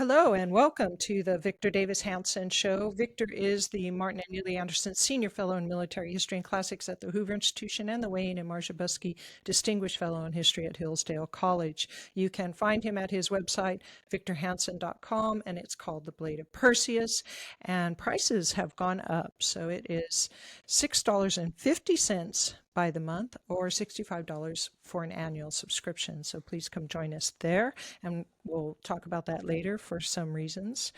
Hello and welcome to the Victor Davis Hanson Show. Victor is the Martin and Neely Anderson Senior Fellow in Military History and Classics at the Hoover Institution and the Wayne and Marcia Buskey Distinguished Fellow in History at Hillsdale College. You can find him at his website, victorhanson.com, and it's called The Blade of Perseus. And prices have gone up, so it is $6.50 by the month or $65 for an annual subscription. So please come join us there, and we'll talk about that later for some reasons.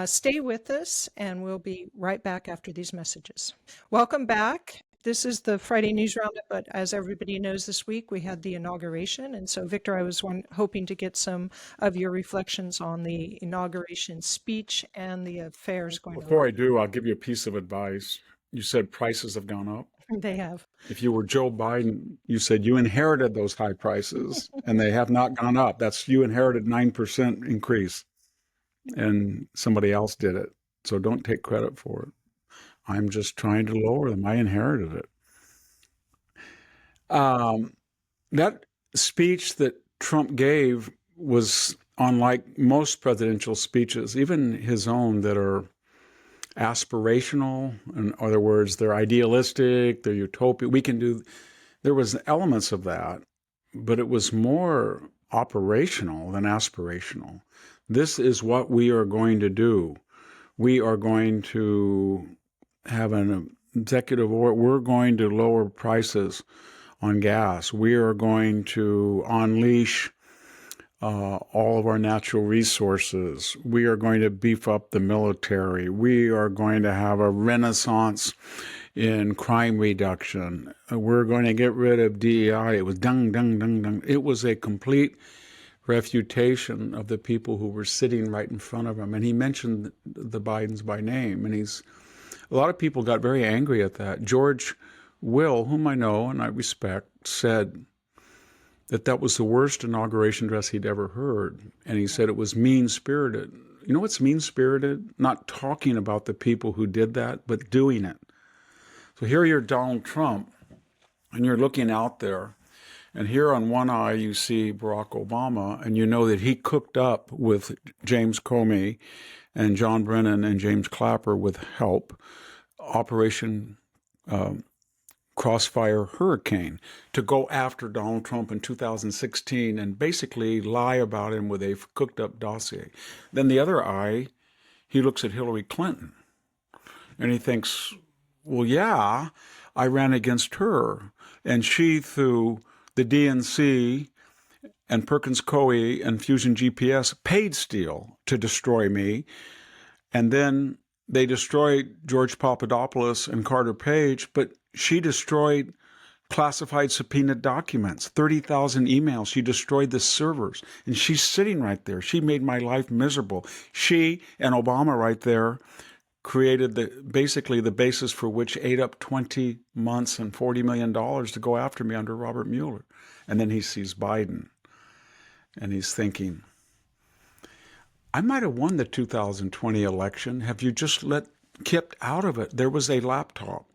Stay with us, and we'll be right back after these messages. Welcome back. This is the Friday News Roundup, but as everybody knows, this week we had the inauguration. And so, Victor, I was hoping to get some of your reflections on the inauguration speech and the affairs going on. Before I do, I'll give you a piece of advice. You said prices have gone up. They have. If you were Joe Biden, you said you inherited those high prices and they have not gone up. That's you inherited 9% increase and somebody else did it. So don't take credit for it. I'm just trying to lower them. I inherited it. That speech that Trump gave was unlike most presidential speeches, even his own that are aspirational. In other words, they're idealistic, they're utopia. There was elements of that, but it was more operational than aspirational. This is what we are going to do. We are going to have an executive order. We're going to lower prices on gas. We are going to unleash all of our natural resources. We are going to beef up the military. We are going to have a renaissance in crime reduction. We're going to get rid of DEI. It was dung, dung, dung, dung. It was a complete refutation of the people who were sitting right in front of him. And he mentioned the Bidens by name. And a lot of people got very angry at that. George Will, whom I know and I respect, said that was the worst inauguration address he'd ever heard. And he said it was mean-spirited. You know what's mean-spirited? Not talking about the people who did that, but doing it. So here you're Donald Trump, and you're looking out there, and here on one eye you see Barack Obama, and you know that he cooked up with James Comey and John Brennan and James Clapper with help, Operation Crossfire Hurricane, to go after Donald Trump in 2016 and basically lie about him with a cooked up dossier. Then the other eye, he looks at Hillary Clinton and he thinks, well, yeah, I ran against her and she, through the DNC and Perkins Coie and Fusion GPS, paid Steele to destroy me. And then they destroyed George Papadopoulos and Carter Page, but she destroyed classified subpoenaed documents, 30,000 emails. She destroyed the servers, and she's sitting right there. She made my life miserable. She and Obama right there created basically the basis for which ate up 20 months and $40 million to go after me under Robert Mueller. And then he sees Biden, and he's thinking, I might have won the 2020 election. Have you just kept out of it? There was a laptop.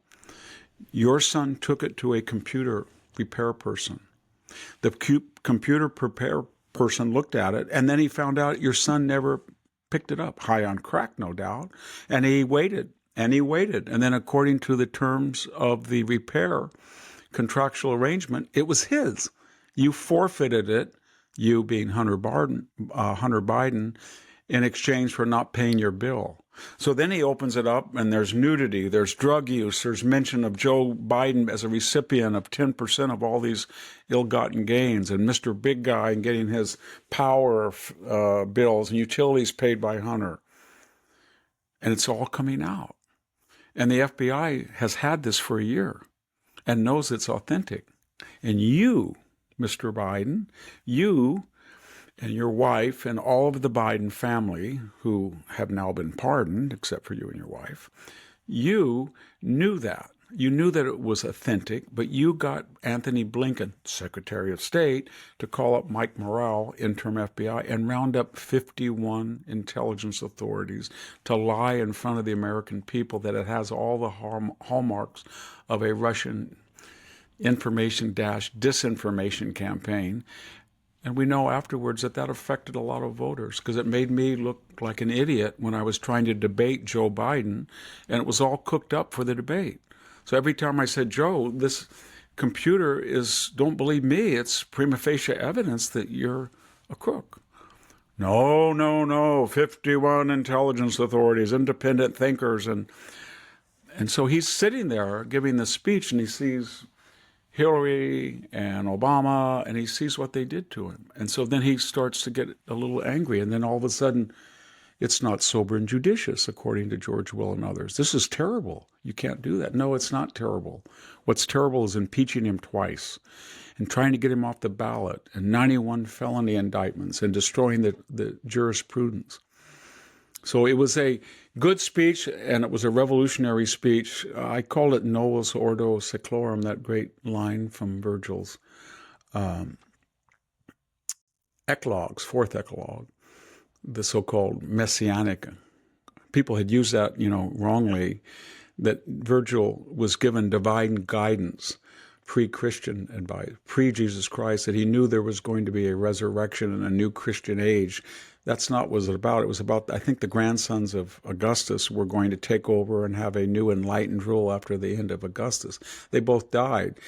Your son took it to a computer repair person. The computer repair person looked at it, and then he found out your son never picked it up. High on crack, no doubt. And he waited, and he waited. And then according to the terms of the repair contractual arrangement, it was his. You forfeited it, you being Hunter Biden, in exchange for not paying your bill. So then he opens it up, and there's nudity, there's drug use, there's mention of Joe Biden as a recipient of 10% of all these ill-gotten gains, and Mr. Big Guy and getting his power bills and utilities paid by Hunter. And it's all coming out. And the FBI has had this for a year and knows it's authentic. And you, Mr. Biden, you and your wife and all of the Biden family, who have now been pardoned, except for you and your wife, you knew that. You knew that it was authentic, but you got Anthony Blinken, Secretary of State, to call up Mike Morrell, interim FBI, and round up 51 intelligence authorities to lie in front of the American people that it has all the hallmarks of a Russian information-disinformation campaign. And we know afterwards that that affected a lot of voters because it made me look like an idiot when I was trying to debate Joe Biden, and it was all cooked up for the debate. So every time I said, Joe, this computer is, don't believe me, it's prima facie evidence that you're a crook. No, no, no, 51 intelligence authorities, independent thinkers. And so he's sitting there giving the speech, and he sees Hillary and Obama, and he sees what they did to him. And so then he starts to get a little angry, and then all of a sudden, it's not sober and judicious, according to George Will and others. This is terrible. You can't do that. No, it's not terrible. What's terrible is impeaching him twice and trying to get him off the ballot, and 91 felony indictments, and destroying the jurisprudence. So it was a good speech, and it was a revolutionary speech. I called it Novus Ordo Seclorum, that great line from Virgil's Eclogues, fourth Eclogue, the so-called Messianic. People had used that, wrongly, that Virgil was given divine guidance, pre-Christian advice, pre-Jesus Christ, that he knew there was going to be a resurrection and a new Christian age. That's not what it was about. It was about, I think, the grandsons of Augustus were going to take over and have a new enlightened rule after the end of Augustus. They both died.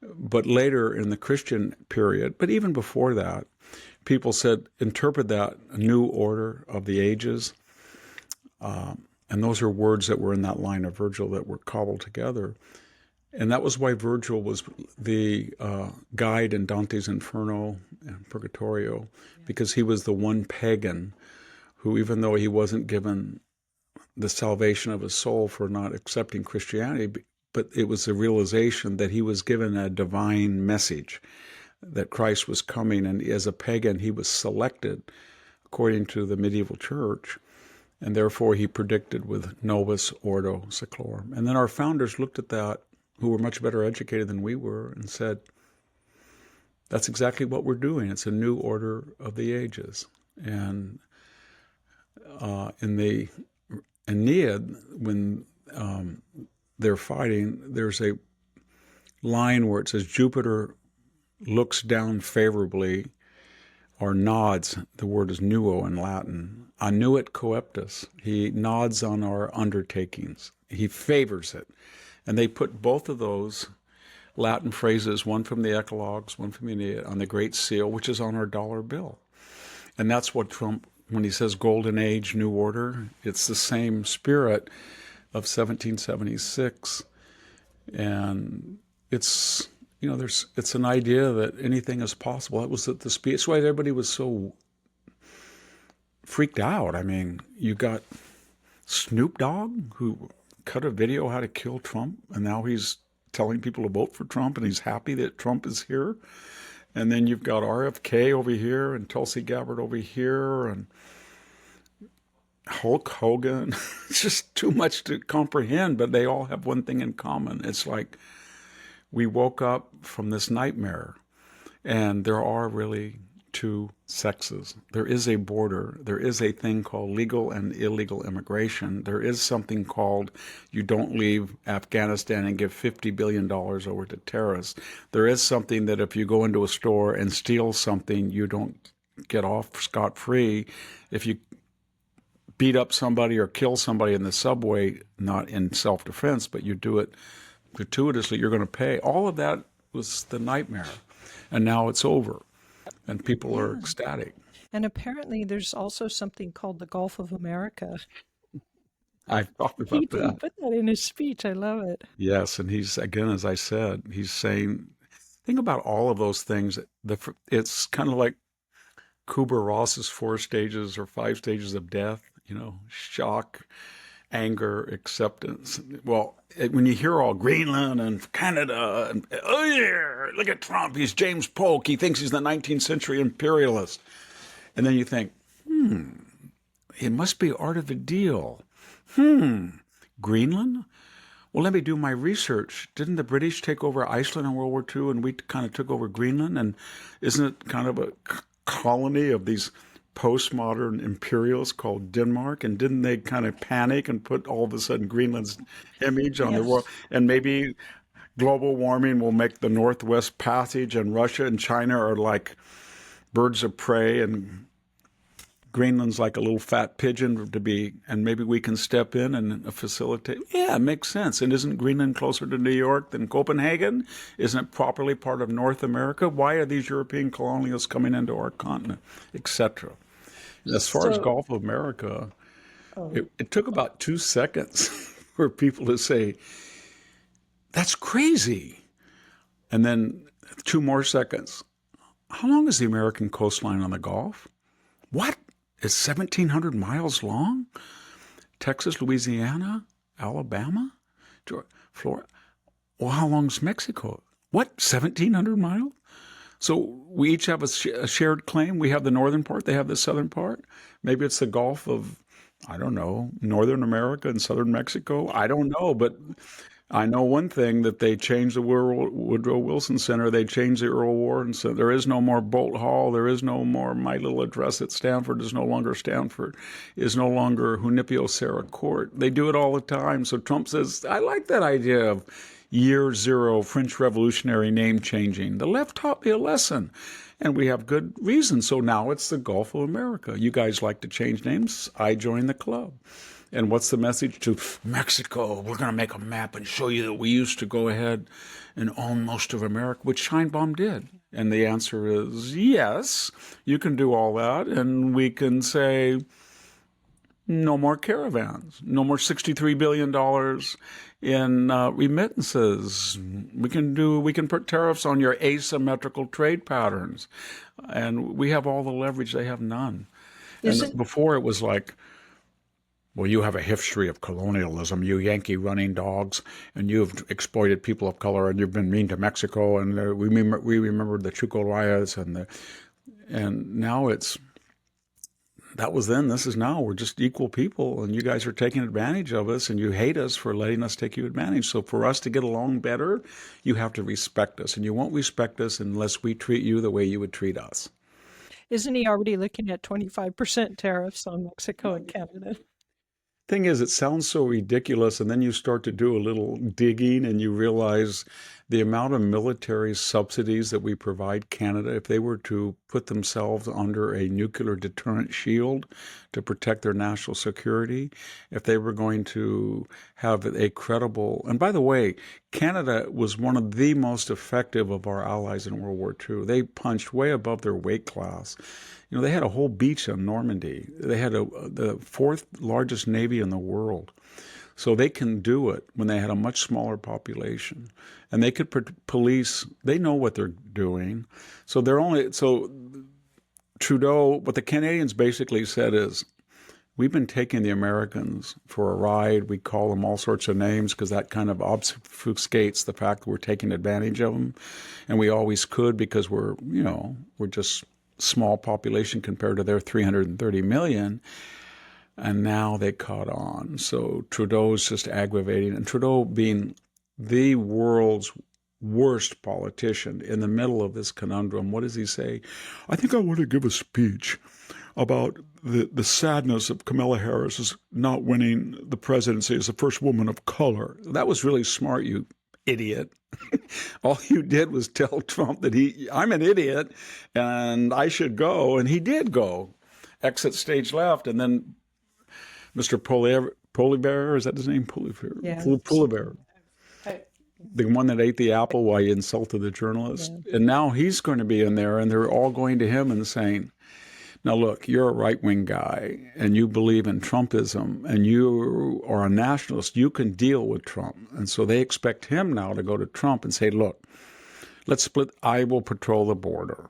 But later in the Christian period, but even before that, people said, interpret that a new order of the ages. And those are words that were in that line of Virgil that were cobbled together. And that was why Virgil was the guide in Dante's Inferno and Purgatorio, because he was the one pagan who, even though he wasn't given the salvation of his soul for not accepting Christianity, but it was the realization that he was given a divine message, that Christ was coming, and as a pagan, he was selected according to the medieval church, and therefore he predicted with Novus Ordo Seclorum. And then our founders looked at that, who were much better educated than we were, and said, that's exactly what we're doing. It's a new order of the ages. And in the Aeneid, when they're fighting, there's a line where it says, Jupiter looks down favorably, or nods. The word is nuo in Latin. Annuit coeptus. He nods on our undertakings. He favors it. And they put both of those Latin phrases, one from the Eclogues, one from the Aeneid, on the Great Seal, which is on our dollar bill. And that's what Trump, when he says golden age, new order, it's the same spirit of 1776. And it's, it's an idea that anything is possible. It was the speech. That's why everybody was so freaked out. I mean, you got Snoop Dogg, who cut a video how to kill Trump, and now he's telling people to vote for Trump, and he's happy that Trump is here. And then you've got RFK over here, and Tulsi Gabbard over here, and Hulk Hogan. It's just too much to comprehend, but they all have one thing in common. It's like we woke up from this nightmare, and there are really two sexes. There is a border. There is a thing called legal and illegal immigration. There is something called you don't leave Afghanistan and give $50 billion over to terrorists. There is something that if you go into a store and steal something, you don't get off scot-free. If you beat up somebody or kill somebody in the subway, not in self-defense, but you do it gratuitously, you're going to pay. All of that was the nightmare. And now it's over. And people are ecstatic. And apparently there's also something called the Gulf of America. I've talked He about that. put that in his speech. I love it. Yes, and he's, again, as I said, he's saying, think about all of those things. It's kind of like Kubler-Ross's 4 stages or 5 stages of death, shock, anger, acceptance. Well, when you hear all Greenland and Canada, and oh yeah, look at Trump, he's James Polk, he thinks he's the 19th century imperialist. And then you think, it must be art of the deal. Greenland? Well, let me do my research. Didn't the British take over Iceland in World War II, and we kind of took over Greenland? And isn't it kind of a colony of these postmodern imperials called Denmark? And didn't they kind of panic and put all of a sudden Greenland's image on the world? And maybe global warming will make the Northwest Passage, and Russia and China are like birds of prey, and Greenland's like a little fat pigeon to be, and maybe we can step in and facilitate. Yeah, it makes sense. And isn't Greenland closer to New York than Copenhagen? Isn't it properly part of North America? Why are these European colonials coming into our continent, etc.? As far as So, Gulf of America, oh, it took about 2 seconds for people to say, that's crazy. And then 2 more seconds. How long is the American coastline on the Gulf? What? It's 1,700 miles long? Texas, Louisiana, Alabama, Florida. Well, how long's Mexico? What? 1,700 miles? So we each have a shared claim. We have the northern part, they have the southern part. Maybe it's the Gulf of, I don't know, Northern America and Southern Mexico. I don't know, but I know one thing, that they changed the Woodrow Wilson Center. They changed the Earl Warren Center. There is no more Bolt Hall. There is no more My Little Address at Stanford. Is no longer Stanford. Is no longer Junipero Serra Court. They do it all the time. So Trump says, I like that idea of year zero French Revolutionary name changing. The left taught me a lesson. And we have good reason. So now it's the Gulf of America. You guys like to change names? I join the club. And what's the message to Mexico? We're going to make a map and show you that we used to go ahead and own most of America, which Scheinbaum did. And the answer is yes, you can do all that. And we can say, no more caravans, no more $63 billion in remittances. We can put tariffs on your asymmetrical trade patterns. And we have all the leverage, they have none. And isn't before it was like, well, you have a history of colonialism, you Yankee running dogs, and you've exploited people of color, and you've been mean to Mexico, and we remember the Chuco riots, and now it's, that was then, this is now. We're just equal people, and you guys are taking advantage of us, and you hate us for letting us take you advantage. So for us to get along better, you have to respect us, and you won't respect us unless we treat you the way you would treat us. isn't he already looking at 25% tariffs on Mexico and Canada? Thing is, it sounds so ridiculous, and then you start to do a little digging and you realize the amount of military subsidies that we provide Canada, if they were to put themselves under a nuclear deterrent shield to protect their national security, if they were going to have a credible, and by the way, Canada was one of the most effective of our allies in World War II. They punched way above their weight class. You know, they had a whole beach on Normandy. They had the fourth largest navy in the world. So they can do it when they had a much smaller population. And they could police, they know what they're doing. So Trudeau, what the Canadians basically said is, we've been taking the Americans for a ride. We call them all sorts of names because that kind of obfuscates the fact that we're taking advantage of them. And we always could because we're just small population compared to their 330 million. And now they caught on. So Trudeau's just aggravating. And Trudeau being the world's worst politician in the middle of this conundrum, what does he say? I think I want to give a speech about the sadness of Kamala Harris not winning the presidency as the first woman of color. That was really smart, you idiot. All you did was tell Trump that I'm an idiot and I should go, and he did go. Exit stage left, and then Mr. Poilievre, is that his name? Poilievre. The one that ate the apple while he insulted the journalist. Yeah. And now he's going to be in there, and they're all going to him and saying, now look, you're a right-wing guy, and you believe in Trumpism, and you are a nationalist. You can deal with Trump. And so they expect him now to go to Trump and say, look, let's split. I will patrol the border,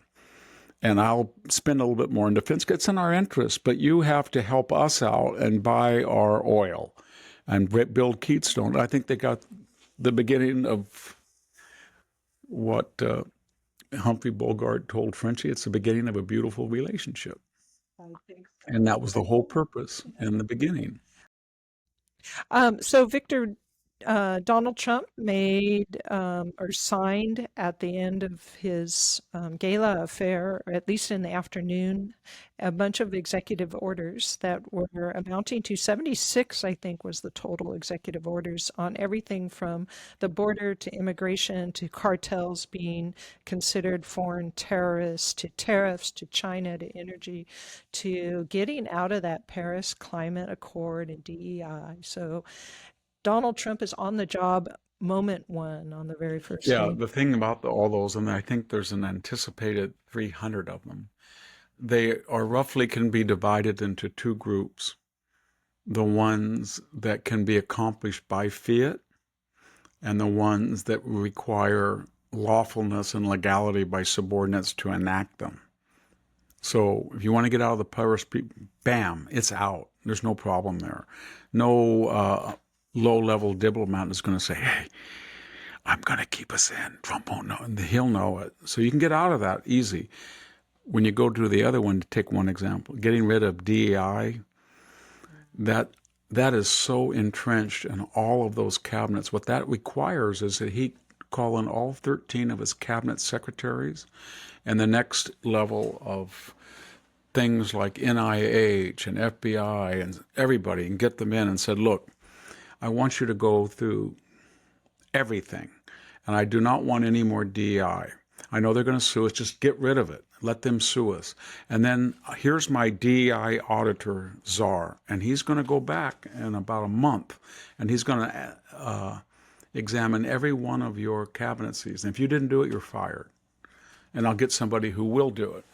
and I'll spend a little bit more in defense. It's in our interest, but you have to help us out and buy our oil and build Keystone. I think they got the beginning of what Humphrey Bogart told Frenchie. It's the beginning of a beautiful relationship. I think so. And that was the whole purpose in the beginning. So Victor, Donald Trump made or signed at the end of his gala affair, or at least in the afternoon, a bunch of executive orders that were amounting to 76, I think, was the total executive orders on everything from the border to immigration to cartels being considered foreign terrorists to tariffs to China to energy to getting out of that Paris Climate Accord and DEI. So Donald Trump is on the job moment one on the very first Yeah, day. the thing about all those, and I think there's an anticipated 300 of them, they are roughly can be divided into two groups. The ones that can be accomplished by fiat and the ones that require lawfulness and legality by subordinates to enact them. So if you want to get out of the Paris, bam, it's out. There's no problem there. No low-level diplomat is going to say, hey, I'm going to keep us in. Trump won't know. And he'll know it. So you can get out of that easy. When you go to the other one, to take one example, getting rid of DEI, that is so entrenched in all of those cabinets. What that requires is that he call in all 13 of his cabinet secretaries and the next level of things like NIH and FBI and everybody and get them in and said, look, I want you to go through everything. And I do not want any more DEI. I know they're going to sue us. Just get rid of it. Let them sue us. And then here's my DEI auditor, czar. And he's going to go back in about a month. And he's going to examine every one of your cabinet seats. And if you didn't do it, you're fired. And I'll get somebody who will do it.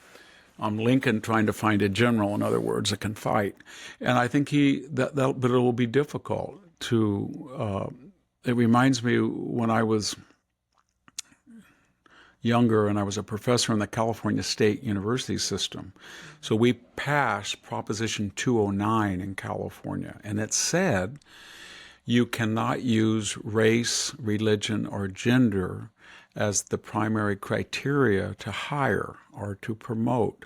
I'm Lincoln trying to find a general, in other words, that can fight. And I think but it will be difficult to, it reminds me when I was younger and I was a professor in the California State University system. So we passed Proposition 209 in California, and it said you cannot use race, religion, or gender as the primary criteria to hire or to promote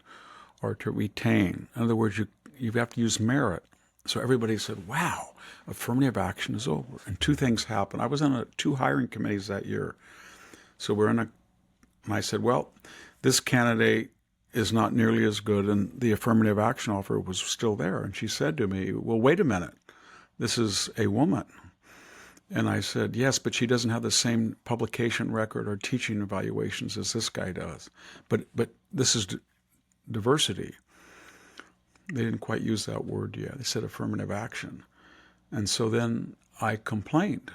or to retain. In other words, you have to use merit. So everybody said, wow, affirmative action is over. And two things happened. I was on two hiring committees that year. So and I said, well, this candidate is not nearly as good, and the affirmative action offer was still there. And she said to me, well, wait a minute, this is a woman. And I said, yes, but she doesn't have the same publication record or teaching evaluations as this guy does. But this is diversity. They didn't quite use that word yet. They said affirmative action. And so then I complained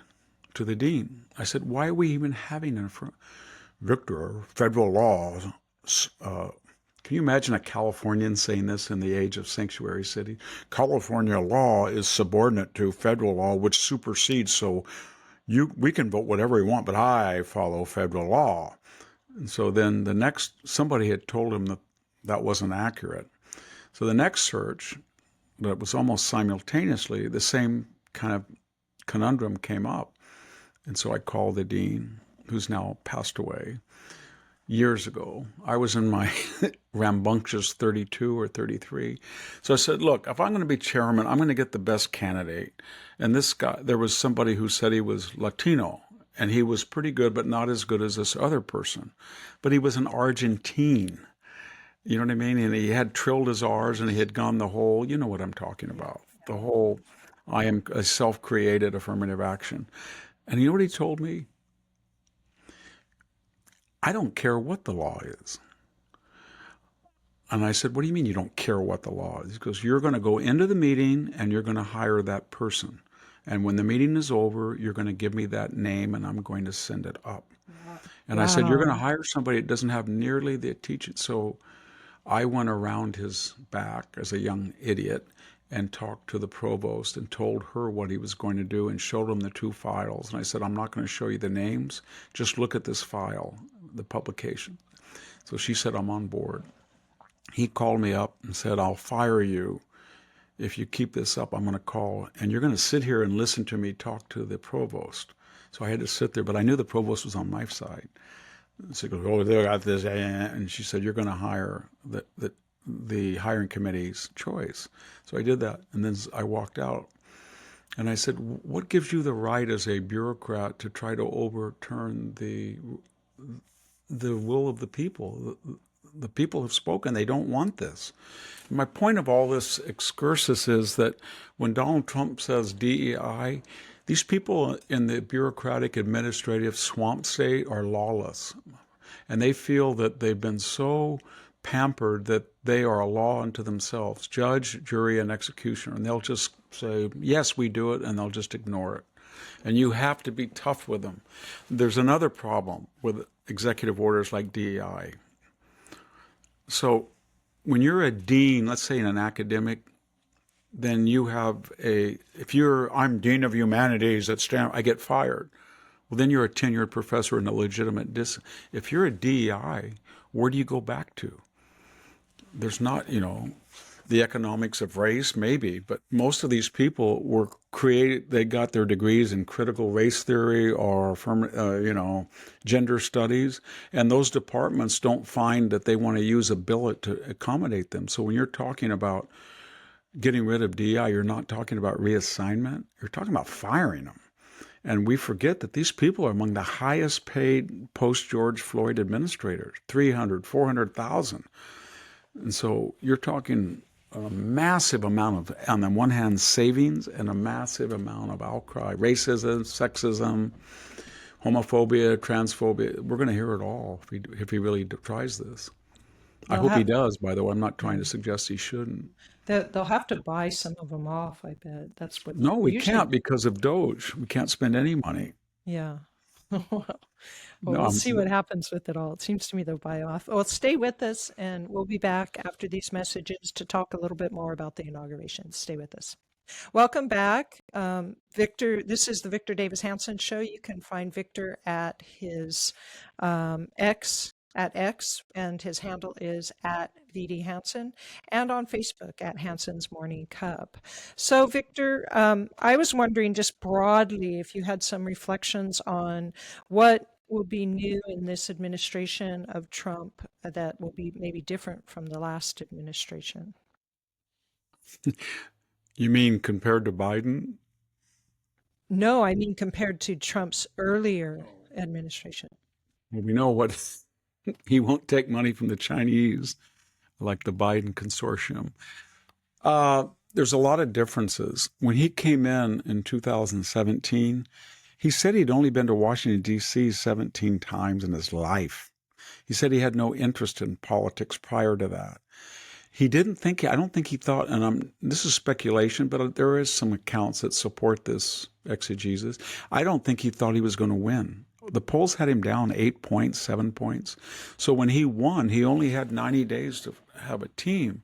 to the dean. I said, why are we even having an affirmative? Victor, federal law. Can you imagine a Californian saying this in the age of sanctuary city? California law is subordinate to federal law, which supersedes. So we can vote whatever we want, but I follow federal law. And so then somebody had told him that wasn't accurate. So the next search, that was almost simultaneously, the same kind of conundrum came up. And so I called the dean, who's now passed away, years ago. I was in my rambunctious 32 or 33. So I said, look, if I'm going to be chairman, I'm going to get the best candidate. And this guy, there was somebody who said he was Latino, and he was pretty good, but not as good as this other person. But he was an Argentine. You know what I mean? And he had trilled his R's, and he had gone the whole, you know what I'm talking about, the whole I am a self-created affirmative action. And you know what he told me? I don't care what the law is. And I said, what do you mean you don't care what the law is? He goes, you're going to go into the meeting and you're going to hire that person. And when the meeting is over, you're going to give me that name and I'm going to send it up. And I said, you're going to hire somebody that doesn't have nearly the teaching. So I went around his back as a young idiot and talked to the provost and told her what he was going to do and showed him the two files. And I said, I'm not going to show you the names. Just look at this file, the publication. So she said, I'm on board. He called me up and said, I'll fire you. If you keep this up, I'm going to call. And you're going to sit here and listen to me talk to the provost. So I had to sit there, but I knew the provost was on my side. So he goes, oh, they got this. And she said, you're going to hire the hiring committee's choice. So I did that. And then I walked out. And I said, what gives you the right as a bureaucrat to try to overturn the will of the people? The people have spoken. They don't want this. My point of all this excursus is that when Donald Trump says DEI, these people in the bureaucratic administrative swamp state are lawless. And they feel that they've been so pampered that they are a law unto themselves, judge, jury, and executioner. And they'll just say, yes, we do it, and they'll just ignore it. And you have to be tough with them. There's another problem with executive orders like DEI. So when you're a dean, let's say in an academic, then you have I'm dean of humanities at Stanford, I get fired. Well, then you're a tenured professor in a legitimate If you're a DEI, where do you go back to? There's not, the economics of race, maybe, but most of these people were created, they got their degrees in critical race theory or, gender studies, and those departments don't find that they want to use a billet to accommodate them. So when you're talking about getting rid of DEI, you're not talking about reassignment, you're talking about firing them. And we forget that these people are among the highest paid post-George Floyd administrators, 300, 400,000. And so you're talking a massive amount of, on the one hand, savings and a massive amount of outcry, racism, sexism, homophobia, transphobia. We're going to hear it all if he really tries this. I hope he does, by the way. I'm not trying to suggest he shouldn't. They'll have to buy some of them off, I bet. That's what No, we usually. can't because of Doge. We can't spend any money. Yeah. Well, No, we'll see what happens with it all. It seems to me they'll buy off. Well, stay with us, and we'll be back after these messages to talk a little bit more about the inauguration. Stay with us. Welcome back. Victor, this is the Victor Davis Hanson Show. You can find Victor at his X, and his handle is at VD Hanson, and on Facebook at Hanson's Morning Cup. So, Victor, I was wondering just broadly if you had some reflections on what will be new in this administration of Trump that will be maybe different from the last administration. You mean compared to Biden? No, I mean compared to Trump's earlier administration. Well, we know what he won't take money from the Chinese like the Biden consortium. There's a lot of differences. When he came in 2017, he said he'd only been to Washington, D.C. 17 times in his life. He said he had no interest in politics prior to that. I don't think he thought, and this is speculation, but there is some accounts that support this exegesis. I don't think he thought he was going to win. The polls had him down 8 points, 7 points. So when he won, he only had 90 days to have a team.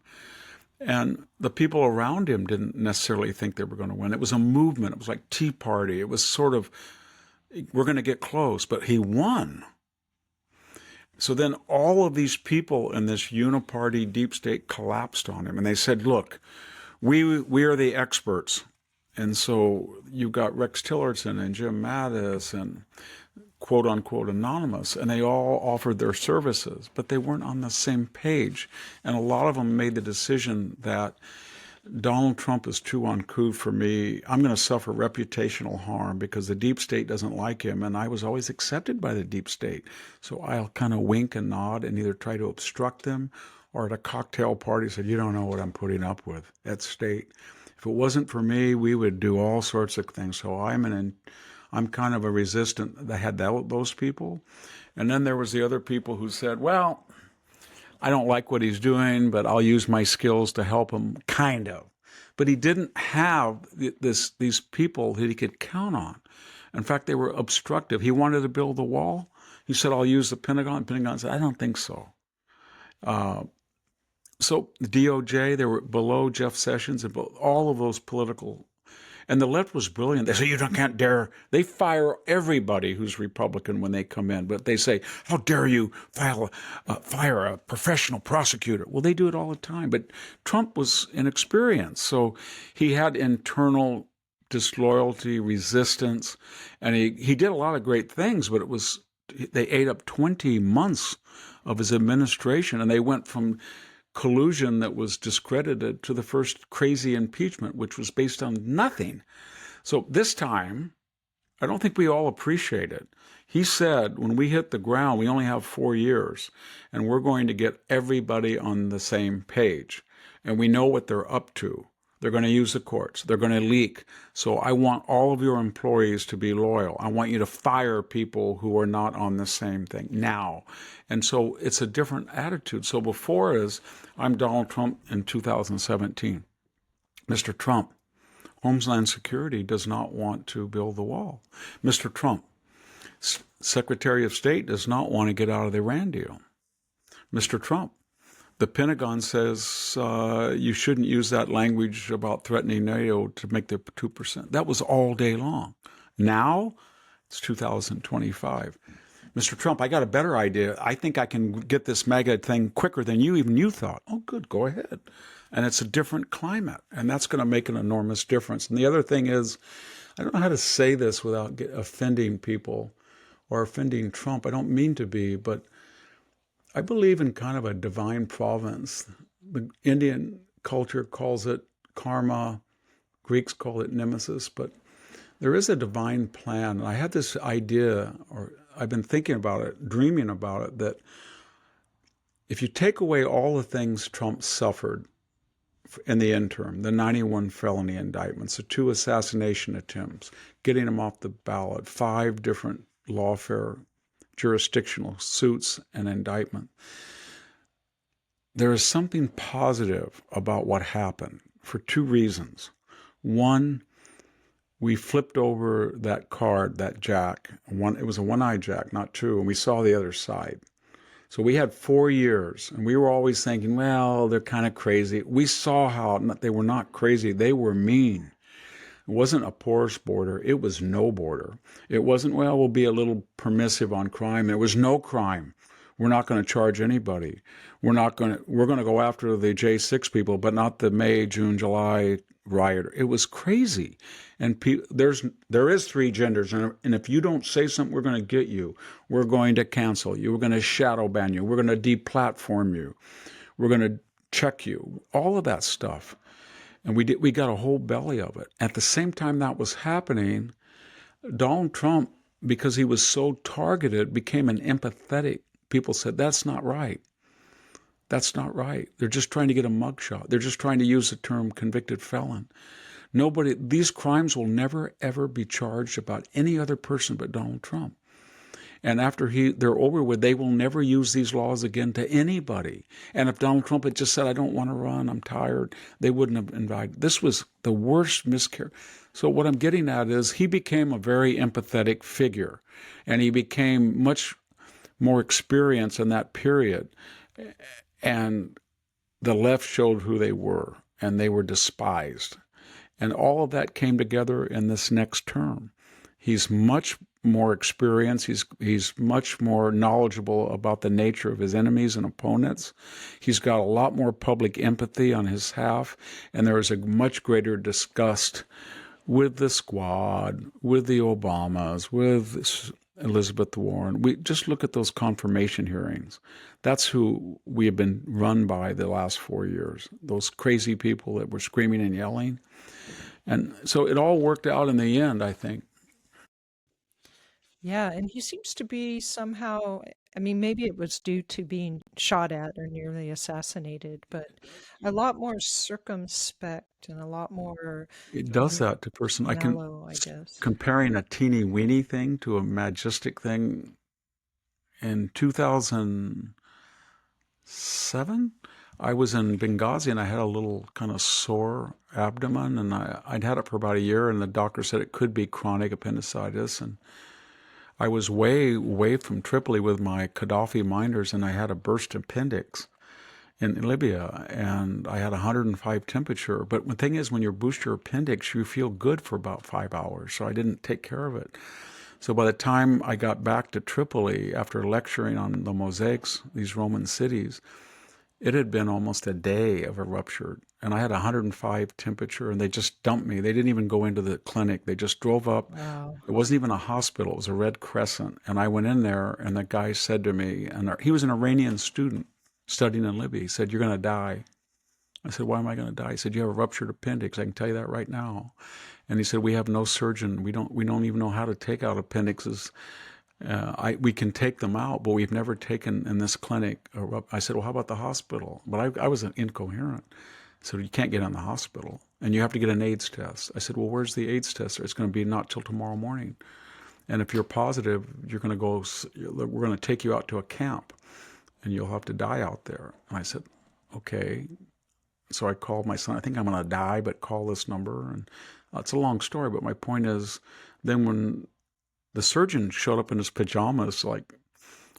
And the people around him didn't necessarily think they were going to win. It was a movement. It was like Tea Party. It was sort of, we're going to get close, but he won. So then all of these people in this uniparty deep state collapsed on him. And they said, look, we are the experts. And so you've got Rex Tillerson and Jim Mattis and quote unquote anonymous, and they all offered their services, but they weren't on the same page. And a lot of them made the decision that Donald Trump is too uncouth for me. I'm going to suffer reputational harm because the deep state doesn't like him. And I was always accepted by the deep state. So I'll kind of wink and nod and either try to obstruct them or at a cocktail party say, you don't know what I'm putting up with at state. If it wasn't for me, we would do all sorts of things. So I'm kind of a resistant that had those people. And then there was the other people who said, well, I don't like what he's doing, but I'll use my skills to help him, kind of. But he didn't have these people that he could count on. In fact, they were obstructive. He wanted to build a wall. He said, I'll use the Pentagon. Pentagon said, I don't think so. So the DOJ, they were below Jeff Sessions and all of those political. And the left was brilliant. They say, can't dare. They fire everybody who's Republican when they come in. But they say, how dare you fire a professional prosecutor? Well, they do it all the time. But Trump was inexperienced. So he had internal disloyalty, resistance. And he did a lot of great things, but they ate up 20 months of his administration. And they went from collusion that was discredited to the first crazy impeachment, which was based on nothing. So this time, I don't think we all appreciate it. He said, when we hit the ground, we only have 4 years, and we're going to get everybody on the same page. And we know what they're up to. They're going to use the courts. They're going to leak. So I want all of your employees to be loyal. I want you to fire people who are not on the same thing now. And so it's a different attitude. So before is, I'm Donald Trump in 2017. Mr. Trump, Homeland Security does not want to build the wall. Mr. Trump, Secretary of State does not want to get out of the Iran deal. Mr. Trump, the Pentagon says you shouldn't use that language about threatening NATO to make the 2%. That was all day long. Now, it's 2025. Mr. Trump, I got a better idea. I think I can get this mega thing quicker than you thought. Oh, good, go ahead. And it's a different climate, and that's going to make an enormous difference. And the other thing is, I don't know how to say this without offending people or offending Trump. I don't mean to be, but I believe in kind of a divine providence. The Indian culture calls it karma. Greeks call it nemesis, but there is a divine plan. And I had this idea, or I've been thinking about it, dreaming about it, that if you take away all the things Trump suffered in the interim, the 91 felony indictments, the 2 assassination attempts, getting him off the ballot, 5 different lawfare jurisdictional suits and indictment, there is something positive about what happened for 2 reasons. One, we flipped over that card, that jack. It was a one-eyed jack, not 2, and we saw the other side. So we had 4 years, and we were always thinking, well, they're kind of crazy. We saw how they were not crazy. They were mean. It wasn't a porous border. It was no border. It wasn't, well, we'll be a little permissive on crime. There was no crime. We're not going to charge anybody. We're going to go after the J6 people, but not the May, June, July riot. It was crazy. And there is 3 genders. And if you don't say something, we're going to get you. We're going to cancel you. We're going to shadow ban you. We're going to deplatform you. We're going to check you. All of that stuff. And we got a whole belly of it. At the same time that was happening, Donald Trump, because he was so targeted, became an empathetic. People said, that's not right. That's not right. They're just trying to get a mugshot. They're just trying to use the term convicted felon. These crimes will never, ever be charged about any other person but Donald Trump. And after they're over with, they will never use these laws again to anybody. And if Donald Trump had just said, I don't want to run, I'm tired, they wouldn't have invited. This was the worst miscarriage. So what I'm getting at is he became a very empathetic figure, and he became much more experienced in that period. And the left showed who they were, and they were despised. And all of that came together in this next term. He's much more experienced. He's much more knowledgeable about the nature of his enemies and opponents. He's got a lot more public empathy on his half, and there is a much greater disgust with the squad, with the Obamas, with Elizabeth Warren. We just look at those confirmation hearings. That's who we have been run by the last 4 years, those crazy people that were screaming and yelling. And so it all worked out in the end, I think. Yeah, and he seems to be somehow, I mean, maybe it was due to being shot at or nearly assassinated, but a lot more circumspect and a lot more It does m- that to person. mellow, I guess. Comparing a teeny weeny thing to a majestic thing. In 2007, I was in Benghazi and I had a little kind of sore abdomen, and I'd had it for about a year, and the doctor said it could be chronic appendicitis. And I was way away from Tripoli with my Gaddafi minders, and I had a burst appendix in Libya, and I had 105 temperature. But the thing is, when you boost your appendix, you feel good for about 5 hours. So I didn't take care of it. So by the time I got back to Tripoli after lecturing on the mosaics, these Roman cities, it had been almost a day of a rupture. And I had 105 temperature, and they just dumped me. They didn't even go into the clinic. They just drove up. Wow. It wasn't even a hospital. It was a Red Crescent. And I went in there, and the guy said to me, and he was an Iranian student studying in Libya. He said, you're going to die. I said, why am I going to die? He said, you have a ruptured appendix. I can tell you that right now. And he said, we have no surgeon. We don't even know how to take out appendixes. We can take them out, but we've never taken in this clinic. I said, well, how about the hospital? But I was incoherent. So you can't get in the hospital, and you have to get an AIDS test. I said, well, where's the AIDS test? It's going to be not till tomorrow morning. And if you're positive, you're going to go. We're going to take you out to a camp, and you'll have to die out there. And I said, okay. So I called my son. I think I'm going to die, but call this number. And it's a long story, but my point is, then when the surgeon showed up in his pajamas, like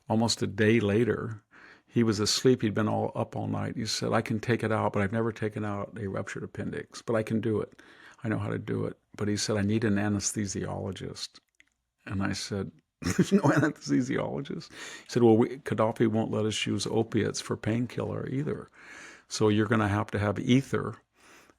almost a day later, he was asleep. He'd been all up all night. He said, I can take it out, but I've never taken out a ruptured appendix, but I can do it. I know how to do it. But he said, I need an anesthesiologist. And I said, there's no anesthesiologist. He said, well, Gaddafi won't let us use opiates for painkiller either. So you're going to have ether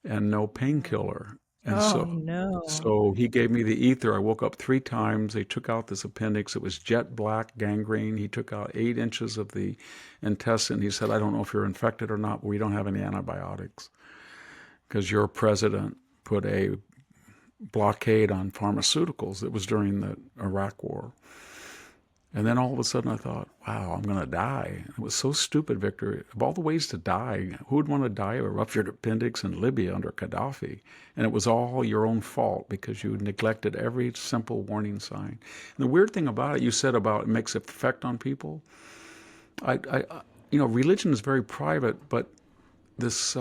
and no painkiller. And Oh, so, no. so he gave me the ether. I woke up 3 times. They took out this appendix. It was jet black gangrene. He took out 8 inches of the intestine. He said, I don't know if you're infected or not, but we don't have any antibiotics because your president put a blockade on pharmaceuticals. It was during the Iraq War. And then all of a sudden I thought, wow, I'm going to die. It was so stupid, Victor. Of all the ways to die, who would want to die of a ruptured appendix in Libya under Gaddafi? And it was all your own fault because you neglected every simple warning sign. And the weird thing about it, you said about it makes an effect on people. Religion is very private, but this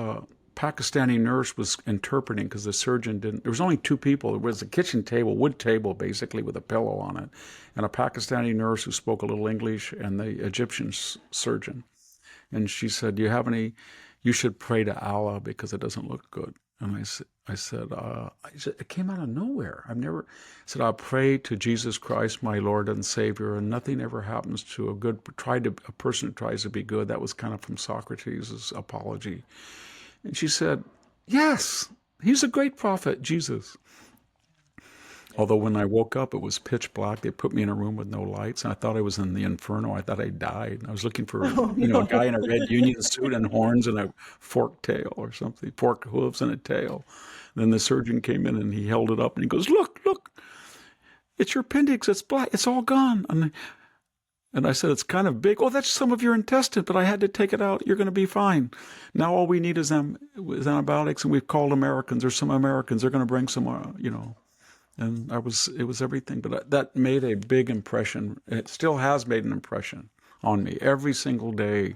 Pakistani nurse was interpreting because the surgeon didn't. There was only 2 people. There was a kitchen table, wood table, basically with a pillow on it, and a Pakistani nurse who spoke a little English, and the Egyptian surgeon. And she said, "Do you have any? You should pray to Allah because it doesn't look good." And I said, it came out of nowhere. I said, I'll pray to Jesus Christ, my Lord and Savior, and nothing ever happens to a person who tries to be good. That was kind of from Socrates' apology. And she said, yes, he's a great prophet, Jesus. Although when I woke up, it was pitch black. They put me in a room with no lights, and I thought I was in the inferno. I thought I died. I was looking for, Oh, a no. guy in a red union suit and horns and a forked tail or something, forked hooves and a tail. Then the surgeon came in and he held it up and he goes, look, look, it's your appendix. It's black. It's all gone. And I said, it's kind of big. Oh, that's some of your intestine, but I had to take it out. You're going to be fine. Now all we need is antibiotics, and we've called Americans. There's some Americans. They're going to bring some, And it was everything. But that made a big impression. It still has made an impression on me. Every single day,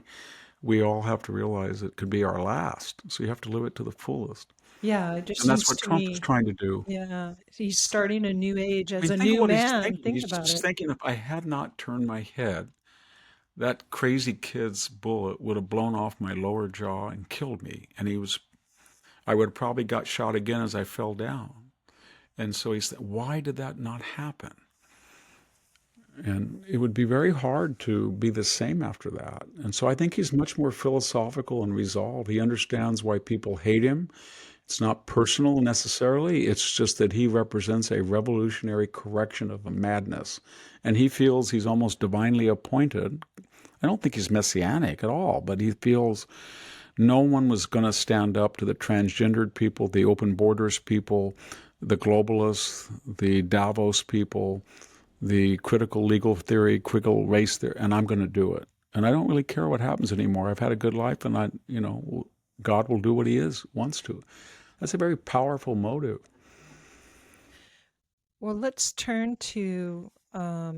we all have to realize it could be our last. So you have to live it to the fullest. Yeah, it just And that's seems what to Trump is me, trying to do. yeah, he's starting a new age I as mean, a think of new what he's man. thinking. Think He's about just it. thinking if I had not turned my head, that crazy kid's bullet would have blown off my lower jaw and killed me. And I would have probably got shot again as I fell down. And so he said, why did that not happen? And it would be very hard to be the same after that. And so I think he's much more philosophical and resolved. He understands why people hate him. It's not personal necessarily. It's just that he represents a revolutionary correction of a madness. And he feels he's almost divinely appointed. I don't think he's messianic at all, but he feels no one was going to stand up to the transgendered people, the open borders people, the globalists, the Davos people, the critical legal theory, critical race theory, and I'm going to do it. And I don't really care what happens anymore. I've had a good life, and God will do what He wants to. That's a very powerful motive. Well, let's turn to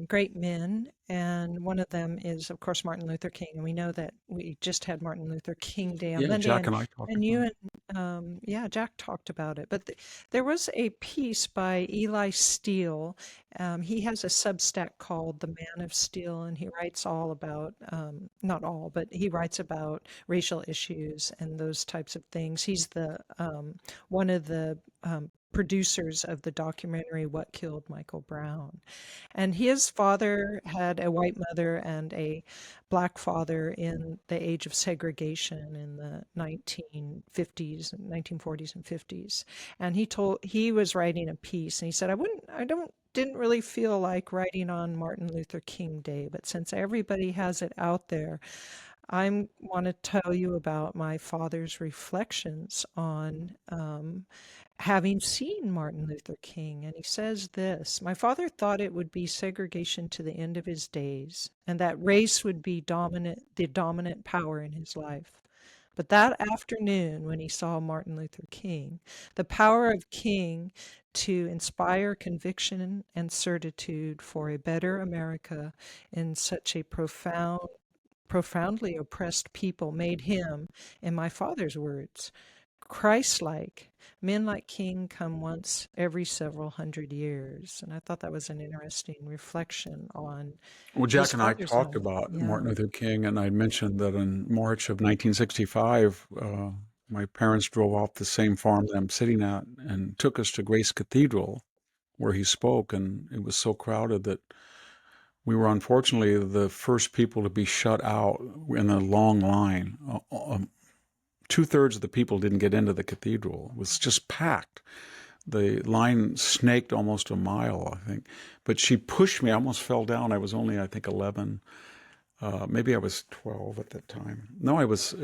great men, and one of them is, of course, Martin Luther King. And we know that we just had Martin Luther King Day on Yeah, Monday, Jack and I talked and you about it. and yeah, Jack talked about it. But there was a piece by Eli Steele. He has a Substack called The Man of Steel, and he writes all about, not all, but he writes about racial issues and those types of things. He's the one of the producers of the documentary What Killed Michael Brown. And his father had a white mother and a black father in the age of segregation in the 1950s and 1940s and 50s. And he was writing a piece and he said, didn't really feel like writing on Martin Luther King Day, but since everybody has it out there, I want to tell you about my father's reflections on having seen Martin Luther King, and he says this: "My father thought it would be segregation to the end of his days, and that race would be the dominant power in his life. But that afternoon, when he saw Martin Luther King, the power of King to inspire conviction and certitude for a better America in such a profoundly oppressed people made him, in my father's words, Christ-like. Men like King come once every several hundred years." And I thought that was an interesting reflection on Well, his Jack and I father's talked life. about Yeah. Martin Luther King, and I mentioned that in March of 1965, my parents drove off the same farm that I'm sitting at and took us to Grace Cathedral, where he spoke, and it was so crowded that we were unfortunately the first people to be shut out in a long line. Two-thirds of the people didn't get into the cathedral. It was just packed. The line snaked almost a mile, I think. But she pushed me. I almost fell down. I was only, I think, 11. Maybe I was 12 at that time. No, I was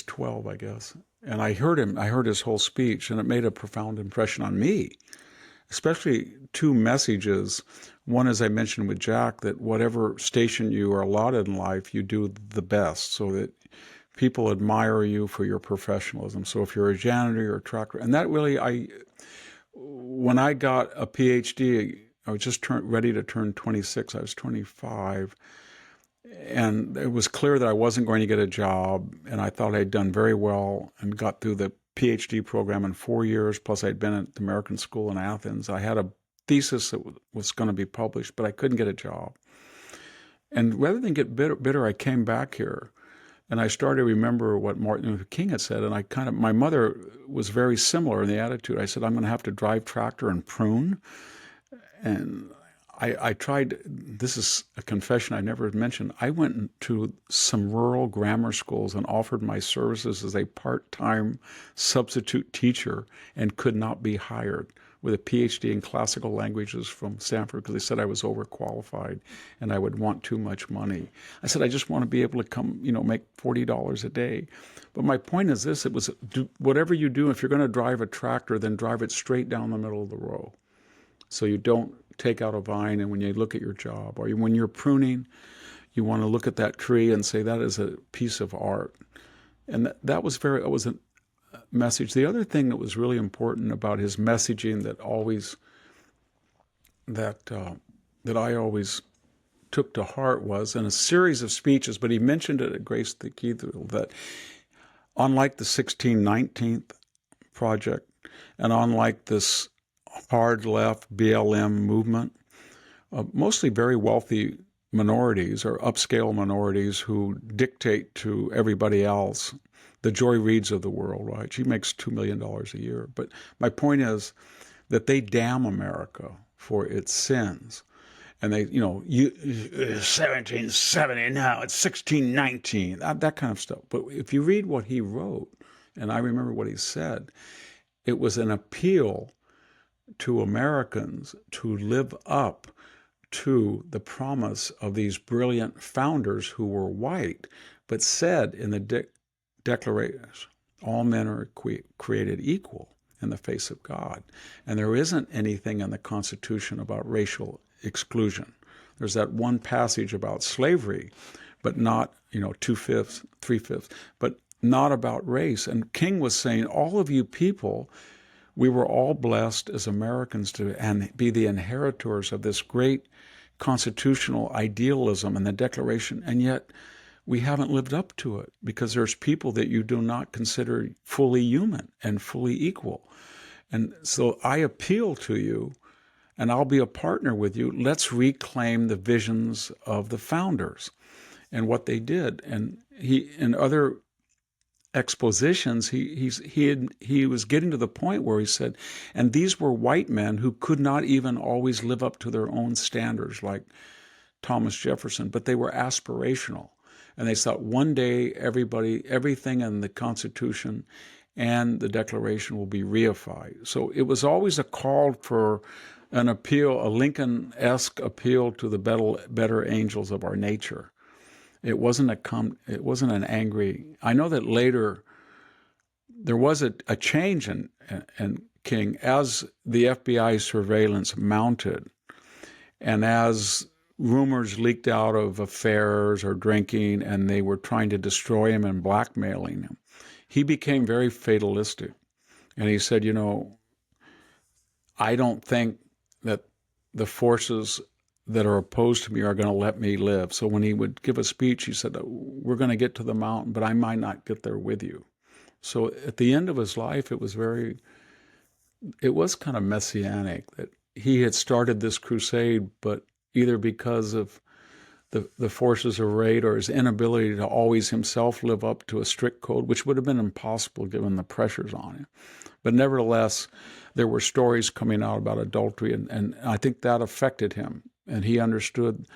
12, I guess. And I heard him. I heard his whole speech, and it made a profound impression on me, especially two messages. One, as I mentioned with Jack, that whatever station you are allotted in life, you do the best so that people admire you for your professionalism. So if you're a janitor or a trucker, and that really, when I got a PhD, I was just ready to turn 26. I was 25. And it was clear that I wasn't going to get a job. And I thought I'd done very well and got through the PhD program in 4 years. Plus, I'd been at the American School in Athens. I had a thesis that was going to be published, but I couldn't get a job. And rather than get bitter, I came back here. And I started to remember what Martin Luther King had said. And my mother was very similar in the attitude. I said, I'm going to have to drive tractor and prune. And I tried, this is a confession I never mentioned. I went to some rural grammar schools and offered my services as a part-time substitute teacher and could not be hired, with a PhD in classical languages from Stanford, because they said I was overqualified and I would want too much money. I said, I just want to be able to come, make $40 a day. But my point is this: whatever you do, if you're going to drive a tractor, then drive it straight down the middle of the row, so you don't take out a vine. And when you look at your job, or when you're pruning, you want to look at that tree and say that is a piece of art. And that was a message. The other thing that was really important about his messaging that I always took to heart was, in a series of speeches, but he mentioned it at Grace Cathedral, that unlike the 1619th Project, and unlike this hard left BLM movement, mostly very wealthy minorities or upscale minorities who dictate to everybody else, the Joy Reids of the world, right? She makes $2 million a year. But my point is that they damn America for its sins. And they, 1770, now it's 1619, that kind of stuff. But if you read what he wrote, and I remember what he said, it was an appeal to Americans to live up to the promise of these brilliant founders who were white, but said in the Declaration, all men are created equal in the face of God. And there isn't anything in the Constitution about racial exclusion. There's that one passage about slavery, but not, 2/5, 3/5, but not about race. And King was saying, all of you people, we were all blessed as Americans to be the inheritors of this great constitutional idealism and the Declaration, and yet we haven't lived up to it because there's people that you do not consider fully human and fully equal. And so I appeal to you, and I'll be a partner with you. Let's reclaim the visions of the founders and what they did. And he, in other expositions, he was getting to the point where he said, and these were white men who could not even always live up to their own standards, like Thomas Jefferson, but they were aspirational. And they thought one day everything in the Constitution and the Declaration will be reified. So it was always a call for an appeal, a Lincoln-esque appeal to the better angels of our nature. It wasn't an angry. I know that later there was a change in King as the FBI surveillance mounted, and as rumors leaked out of affairs or drinking, and they were trying to destroy him and blackmailing him. He became very fatalistic, and he said, I don't think that the forces that are opposed to me are going to let me live. So when he would give a speech, he said, we're going to get to the mountain, but I might not get there with you. So at the end of his life, it was kind of messianic that he had started this crusade, but either because of the forces arrayed or his inability to always himself live up to a strict code, which would have been impossible given the pressures on him. But nevertheless, there were stories coming out about adultery, and I think that affected him. And he understood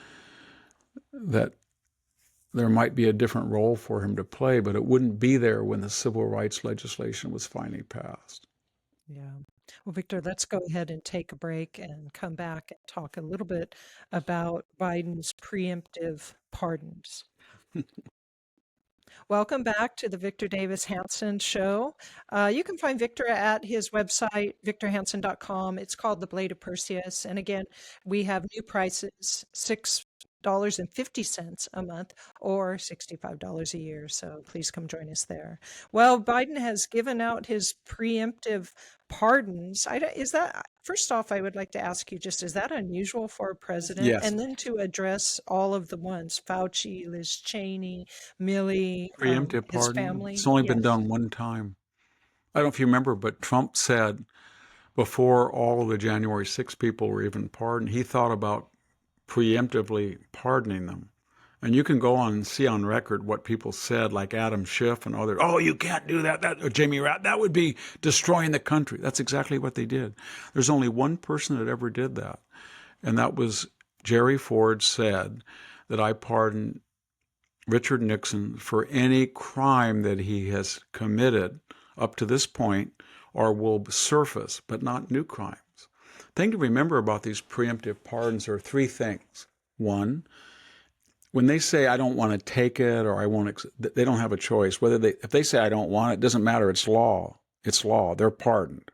that there might be a different role for him to play, but it wouldn't be there when the civil rights legislation was finally passed. Yeah. Well, Victor, let's go ahead and take a break and come back and talk a little bit about Biden's preemptive pardons. Welcome back to the Victor Davis Hanson Show. You can find Victor at his website, victorhanson.com. It's called The Blade of Perseus. And again, we have new prices, $6.50 a month or $65 a year. So please come join us there. Well, Biden has given out his preemptive pardons. First off, I would like to ask you just, is that unusual for a president? Yes. And then to address all of the ones, Fauci, Liz Cheney, Milley, Preemptive his pardon. family. It's only been Yes. done one time. I don't know if you remember, but Trump said before all of the January 6 people were even pardoned, he thought about preemptively pardoning them. And you can go on and see on record what people said, like Adam Schiff and others. Oh, you can't do that. Or Jamie Ratt, that would be destroying the country. That's exactly what they did. There's only one person that ever did that, and that was Jerry Ford said that I pardon Richard Nixon for any crime that he has committed up to this point or will surface, but not new crimes. The thing to remember about these preemptive pardons are three things. One, when they say I don't want to take it or I won't, they don't have a choice. If they say I don't want it, doesn't matter. It's law. It's law. They're pardoned.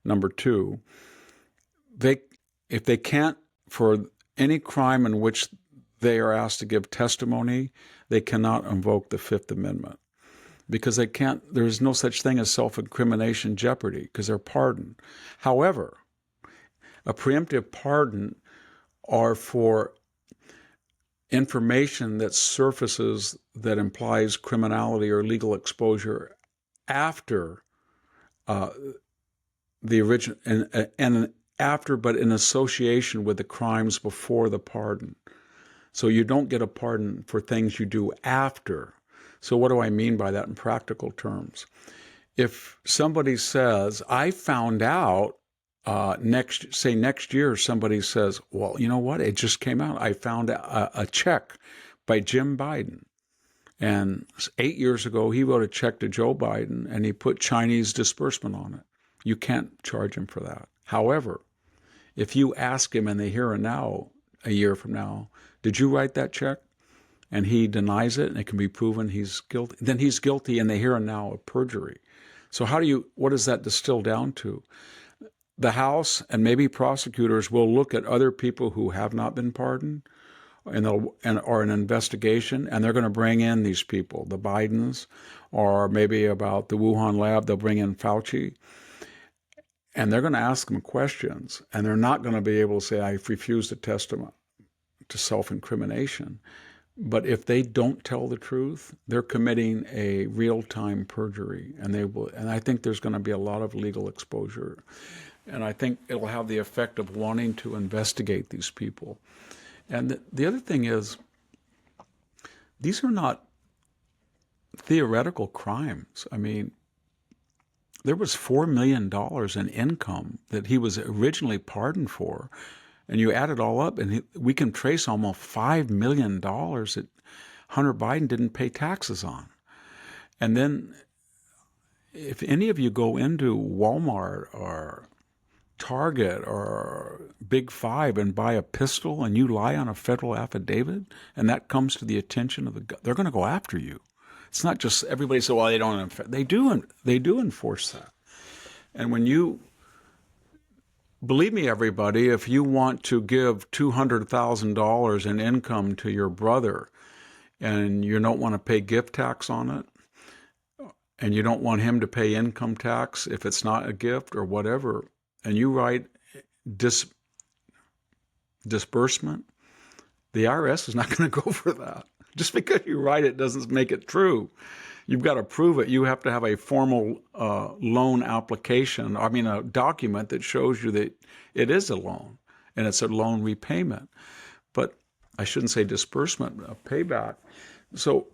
Number two, if they can't, for any crime in which they are asked to give testimony, they cannot invoke the Fifth Amendment because they can't. There's no such thing as self-incrimination jeopardy because they're pardoned. However, a preemptive pardon are for information that surfaces that implies criminality or legal exposure after the original and after, but in association with the crimes before the pardon. So you don't get a pardon for things you do after. So what do I mean by that in practical terms? If somebody says, I found out next year, somebody says, well, you know what? It just came out. I found a check by Jim Biden. And 8 years ago, he wrote a check to Joe Biden and he put Chinese disbursement on it. You can't charge him for that. However, if you ask him in the here and now, a year from now, did you write that check? And he denies it and it can be proven he's guilty, then he's guilty in the here and now of perjury. So what does that distill down to? The House and maybe prosecutors will look at other people who have not been pardoned or an investigation, and they're going to bring in these people, the Bidens, or maybe about the Wuhan lab, they'll bring in Fauci, and they're going to ask them questions, and they're not going to be able to say, I refuse to testify to self-incrimination. But if they don't tell the truth, they're committing a real-time perjury, and I think there's going to be a lot of legal exposure. And I think it'll have the effect of wanting to investigate these people. And the other thing is, these are not theoretical crimes. I mean, there was $4 million in income that he was originally pardoned for, and you add it all up, and we can trace almost $5 million that Hunter Biden didn't pay taxes on. And then if any of you go into Walmart or Target or Big Five and buy a pistol and you lie on a federal affidavit and that comes to the attention of they're going to go after you. It's not just everybody says, well, they don't. They do. They do enforce that. And when you believe me, everybody, if you want to give $200,000 in income to your brother, and you don't want to pay gift tax on it, and you don't want him to pay income tax if it's not a gift or whatever, and you write disbursement, the IRS is not going to go for that. Just because you write it doesn't make it true. You've got to prove it. You have to have a formal loan application, I mean, a document that shows you that it is a loan and it's a loan repayment. But I shouldn't say disbursement, a payback. So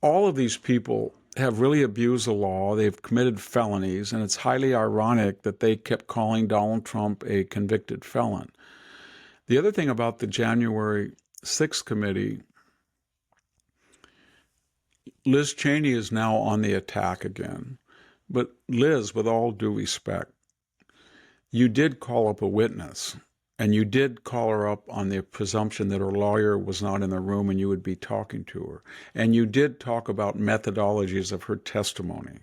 all of these people have really abused the law. They've committed felonies, and it's highly ironic that they kept calling Donald Trump a convicted felon. The other thing about the January 6th committee, Liz Cheney is now on the attack again. But Liz, with all due respect, you did call up a witness, and you did call her up on the presumption that her lawyer was not in the room and you would be talking to her. And you did talk about methodologies of her testimony.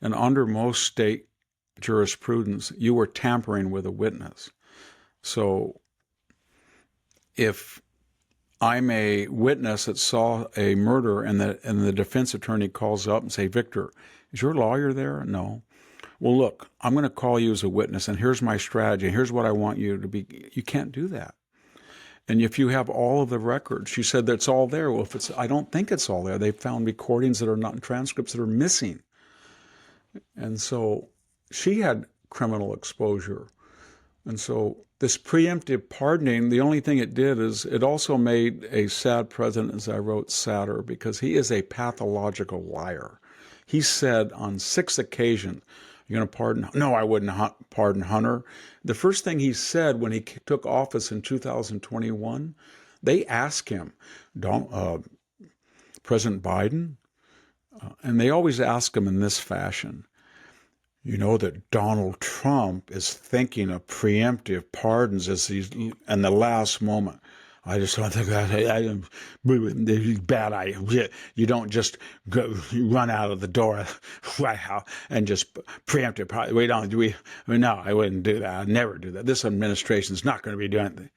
And under most state jurisprudence, you were tampering with a witness. So if I'm a witness that saw a murder and the defense attorney calls up and say, Victor, is your lawyer there? No. Well, look, I'm going to call you as a witness, and here's my strategy. Here's what I want you to be. You can't do that. And if you have all of the records, she said that's all there. Well, I don't think it's all there. They found recordings that are not in transcripts that are missing. And so she had criminal exposure. And so this preemptive pardoning, the only thing it did is it also made a sad president, as I wrote, sadder, because he is a pathological liar. He said on 6 occasions, you're going to pardon? No, I wouldn't pardon Hunter. The first thing he said when he took office in 2021, they asked him, President Biden, and they always ask him in this fashion, you know that Donald Trump is thinking of preemptive pardons as he's in the last moment. I just don't think that bad idea. You don't just run out of the door right out and just preemptive. No, I wouldn't do that. I'd never do that. This administration is not going to be doing it.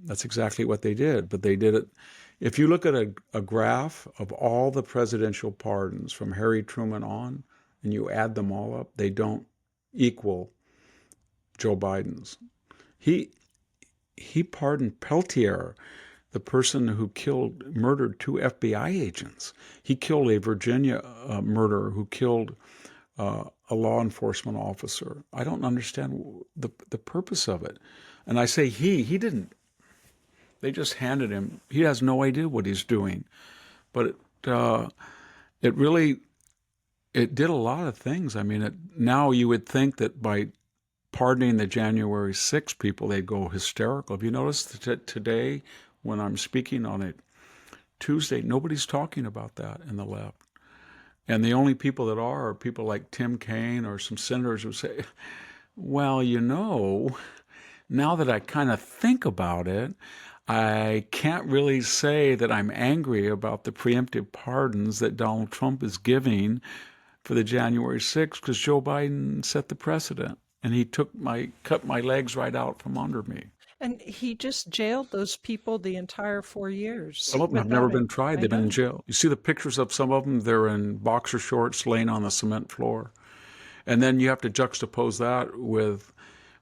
That's exactly what they did, but they did it. If you look at a graph of all the presidential pardons from Harry Truman on, and you add them all up, they don't equal Joe Biden's. He pardoned Peltier, the person who murdered 2 FBI agents. He killed a Virginia murderer who killed a law enforcement officer. I don't understand the purpose of it. And I say he didn't. They just handed him. He has no idea what he's doing. But it really, it did a lot of things. I mean, now you would think that by pardoning the January 6th people, they'd go hysterical. Have you noticed that today, when I'm speaking on a Tuesday, nobody's talking about that in the left. And the only people that are people like Tim Kaine or some senators who say, well, now that I kind of think about it, I can't really say that I'm angry about the preemptive pardons that Donald Trump is giving for the January 6th because Joe Biden set the precedent. And he cut my legs right out from under me. And he just jailed those people the entire 4 years. Some of them have never been tried. They've been in jail. You see the pictures of some of them? They're in boxer shorts laying on the cement floor. And then you have to juxtapose that with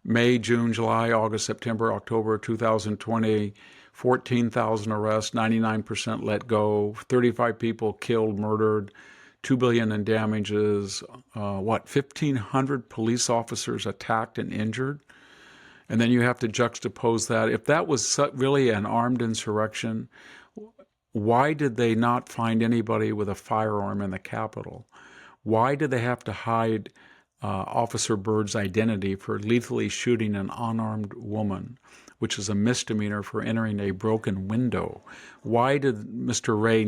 May, June, July, August, September, October 2020, 14,000 arrests, 99% let go, 35 people killed, murdered, $2 billion in damages, 1,500 police officers attacked and injured. And then you have to juxtapose that. If that was really an armed insurrection, why did they not find anybody with a firearm in the Capitol? Why did they have to hide Officer Byrd's identity for lethally shooting an unarmed woman, which is a misdemeanor for entering a broken window? Why did Mr. Wray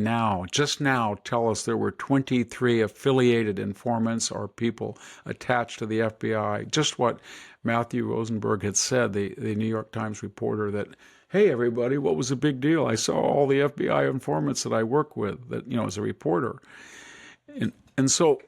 just now tell us there were 23 affiliated informants or people attached to the FBI? Just what Matthew Rosenberg had said, the New York Times reporter, that, hey, everybody, what was the big deal? I saw all the FBI informants that I work with, as a reporter. And so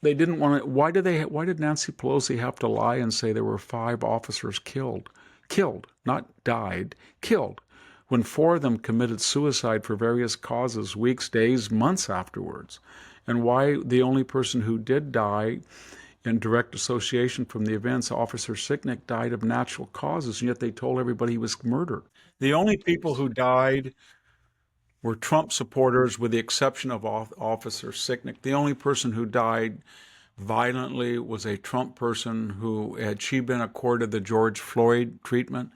they didn't want to. Why did Nancy Pelosi have to lie and say there were 5 officers killed? Killed, not died, killed. When 4 of them committed suicide for various causes weeks, days, months afterwards. And why the only person who did die in direct association from the events, Officer Sicknick, died of natural causes, and yet they told everybody he was murdered. The only people who died were Trump supporters, with the exception of Officer Sicknick. The only person who died violently was a Trump person who, had she been accorded the George Floyd treatment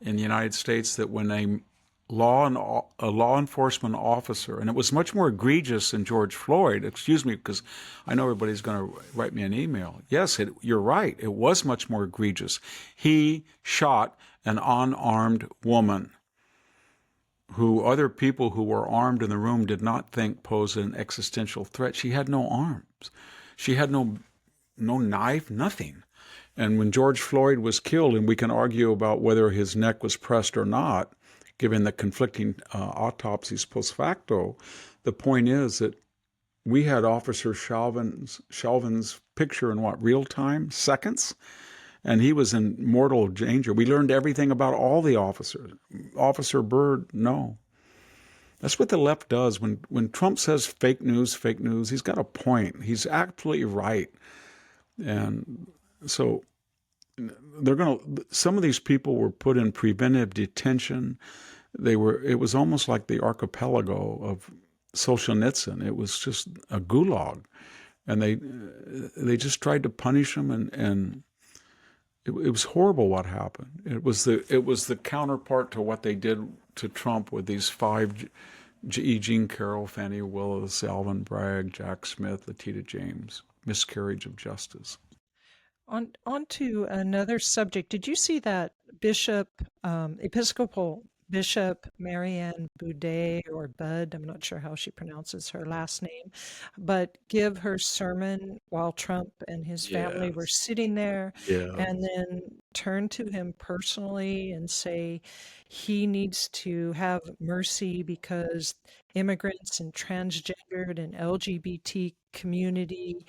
in the United States, that when a law enforcement officer, and it was much more egregious than George Floyd, excuse me, because I know everybody's going to write me an email. Yes, you're right. It was much more egregious. He shot an unarmed woman who other people who were armed in the room did not think posed an existential threat. She had no arms. She had no knife, nothing. And when George Floyd was killed, and we can argue about whether his neck was pressed or not, given the conflicting autopsies post facto, the point is that we had Officer Chauvin picture in real time, seconds, and he was in mortal danger. We learned everything about all the officers. Officer Byrd, no. That's what the left does. When Trump says fake news, he's got a point. He's absolutely right. And so some of these people were put in preventive detention. It was almost like the archipelago of Solzhenitsyn. It was just a gulag. And they just tried to punish them, and it was horrible what happened. It was the counterpart to what they did to Trump with these 5, E. Jean Carroll, Fannie Willis, Alvin Bragg, Jack Smith, Letitia James. Miscarriage of justice. On to another subject. Did you see that Episcopal Bishop Marianne Boudet, or Bud, I'm not sure how she pronounces her last name, but give her sermon while Trump and his family were Yes. sitting there, Yeah. and then turn to him personally and say he needs to have mercy because immigrants and transgendered and LGBT community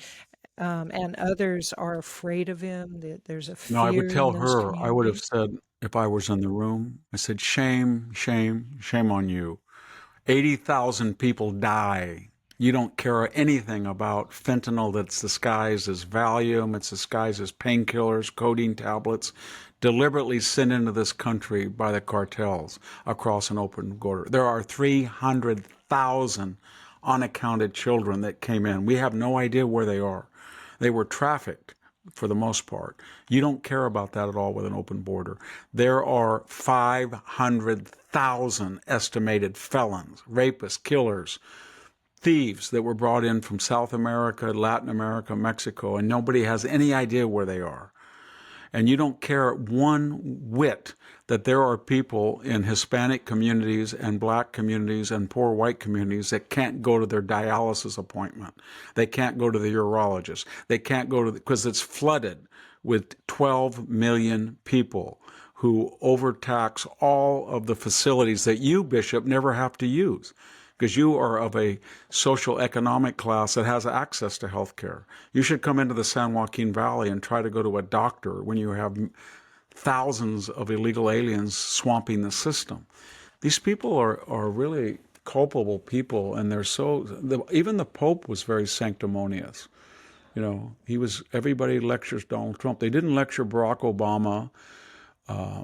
and others are afraid of him. There's a No, I would fear in tell those her, I would have communities. said, if I was in the room, I said, shame, shame, shame on you. 80,000 people die. You don't care anything about fentanyl that's disguised as Valium, it's disguised as painkillers, codeine tablets, deliberately sent into this country by the cartels across an open border. There are 300,000 unaccounted children that came in. We have no idea where they are. They were trafficked for the most part. You don't care about that at all with an open border. There are 500,000 estimated felons, rapists, killers, thieves that were brought in from South America, Latin America, Mexico, and nobody has any idea where they are. And you don't care one whit that there are people in Hispanic communities and black communities and poor white communities that can't go to their dialysis appointment. They can't go to the urologist. They can't go to, because it's flooded with 12 million people who overtax all of the facilities that you, Bishop, never have to use, because you are of a social economic class that has access to health care. You should come into the San Joaquin Valley and try to go to a doctor when you have thousands of illegal aliens swamping the system. These people are really culpable people, and even the Pope was very sanctimonious. Everybody lectures Donald Trump. They didn't lecture Barack Obama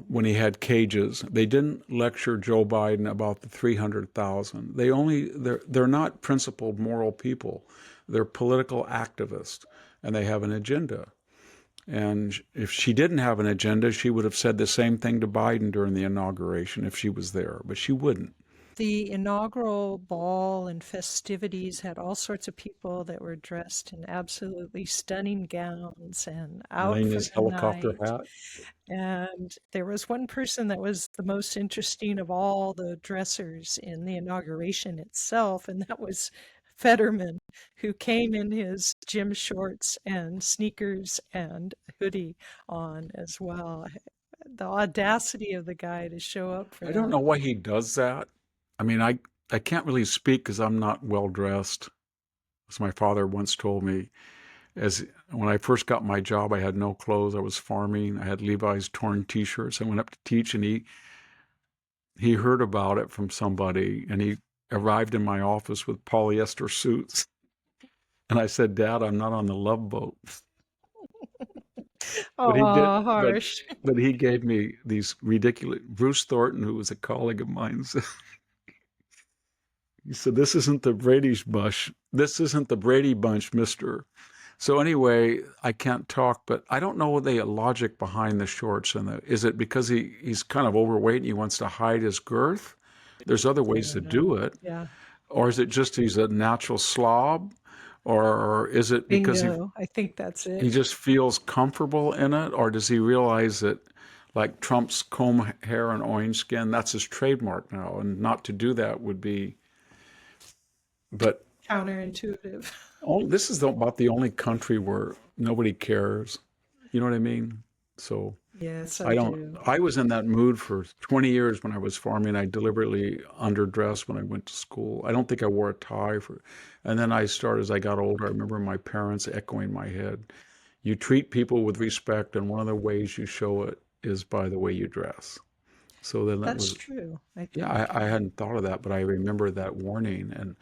when he had cages. They didn't lecture Joe Biden about the 300,000. They're not principled moral people. They're political activists, and they have an agenda. And if she didn't have an agenda, she would have said the same thing to Biden during the inauguration if she was there, but she wouldn't. The inaugural ball and festivities had all sorts of people that were dressed in absolutely stunning gowns and out Wearing for his the helicopter night. hat. And there was one person that was the most interesting of all the dressers in the inauguration itself, and that was Fetterman, who came in his gym shorts and sneakers and hoodie on as well. The audacity of the guy to show up for I don't that. know why he does that. I mean, I can't really speak because I'm not well dressed. As my father once told me, as when I first got my job, I had no clothes. I was farming. I had Levi's torn T-shirts. I went up to teach, and he heard about it from somebody, and he arrived in my office with polyester suits. And I said, "Dad, I'm not on the Love Boat." But he did. Oh, harsh. But he gave me these ridiculous. Bruce Thornton, who was a colleague of mine, he said, "This isn't the Brady Bunch. This isn't the Brady Bunch, Mister." So anyway, I can't talk, but I don't know the logic behind the shorts. Is it because he's kind of overweight and he wants to hide his girth? There's other I ways to don't know. do it. Yeah. Or is it just he's a natural slob? Or is it because Bingo. I think that's he it. just feels comfortable in it? Or does he realize that, like Trump's comb hair and orange skin, that's his trademark now, and not to do that would be. But Counterintuitive. this is about the only country where nobody cares. You know what I mean? So Yes, I I don't. do. I was in that mood for 20 years when I was farming. I deliberately underdressed when I went to school. I don't think I wore a tie for. And then I started as I got older. I remember my parents echoing my head. You treat people with respect, and one of the ways you show it is by the way you dress. So then that That's was, true. I yeah, think. I hadn't thought of that, but I remember that warning. And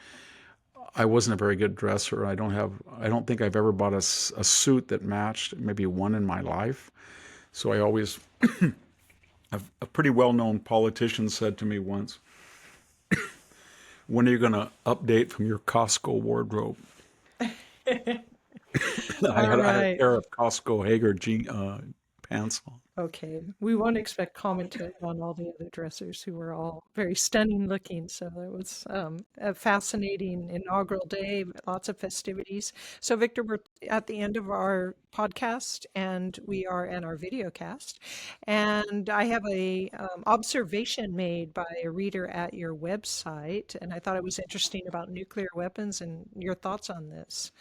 I wasn't a very good dresser. I don't think I've ever bought a suit that matched, maybe one in my life. So I always, a pretty well-known politician said to me once, "When are you going to update from your Costco wardrobe?" All I had a right. pair of Costco Hager pants on. Okay. We won't expect commentary on all the other dressers who were all very stunning looking. So it was a fascinating inaugural day, lots of festivities. So, Victor, we're at the end of our podcast and we are in our video cast. And I have a observation made by a reader at your website. And I thought it was interesting about nuclear weapons and your thoughts on this.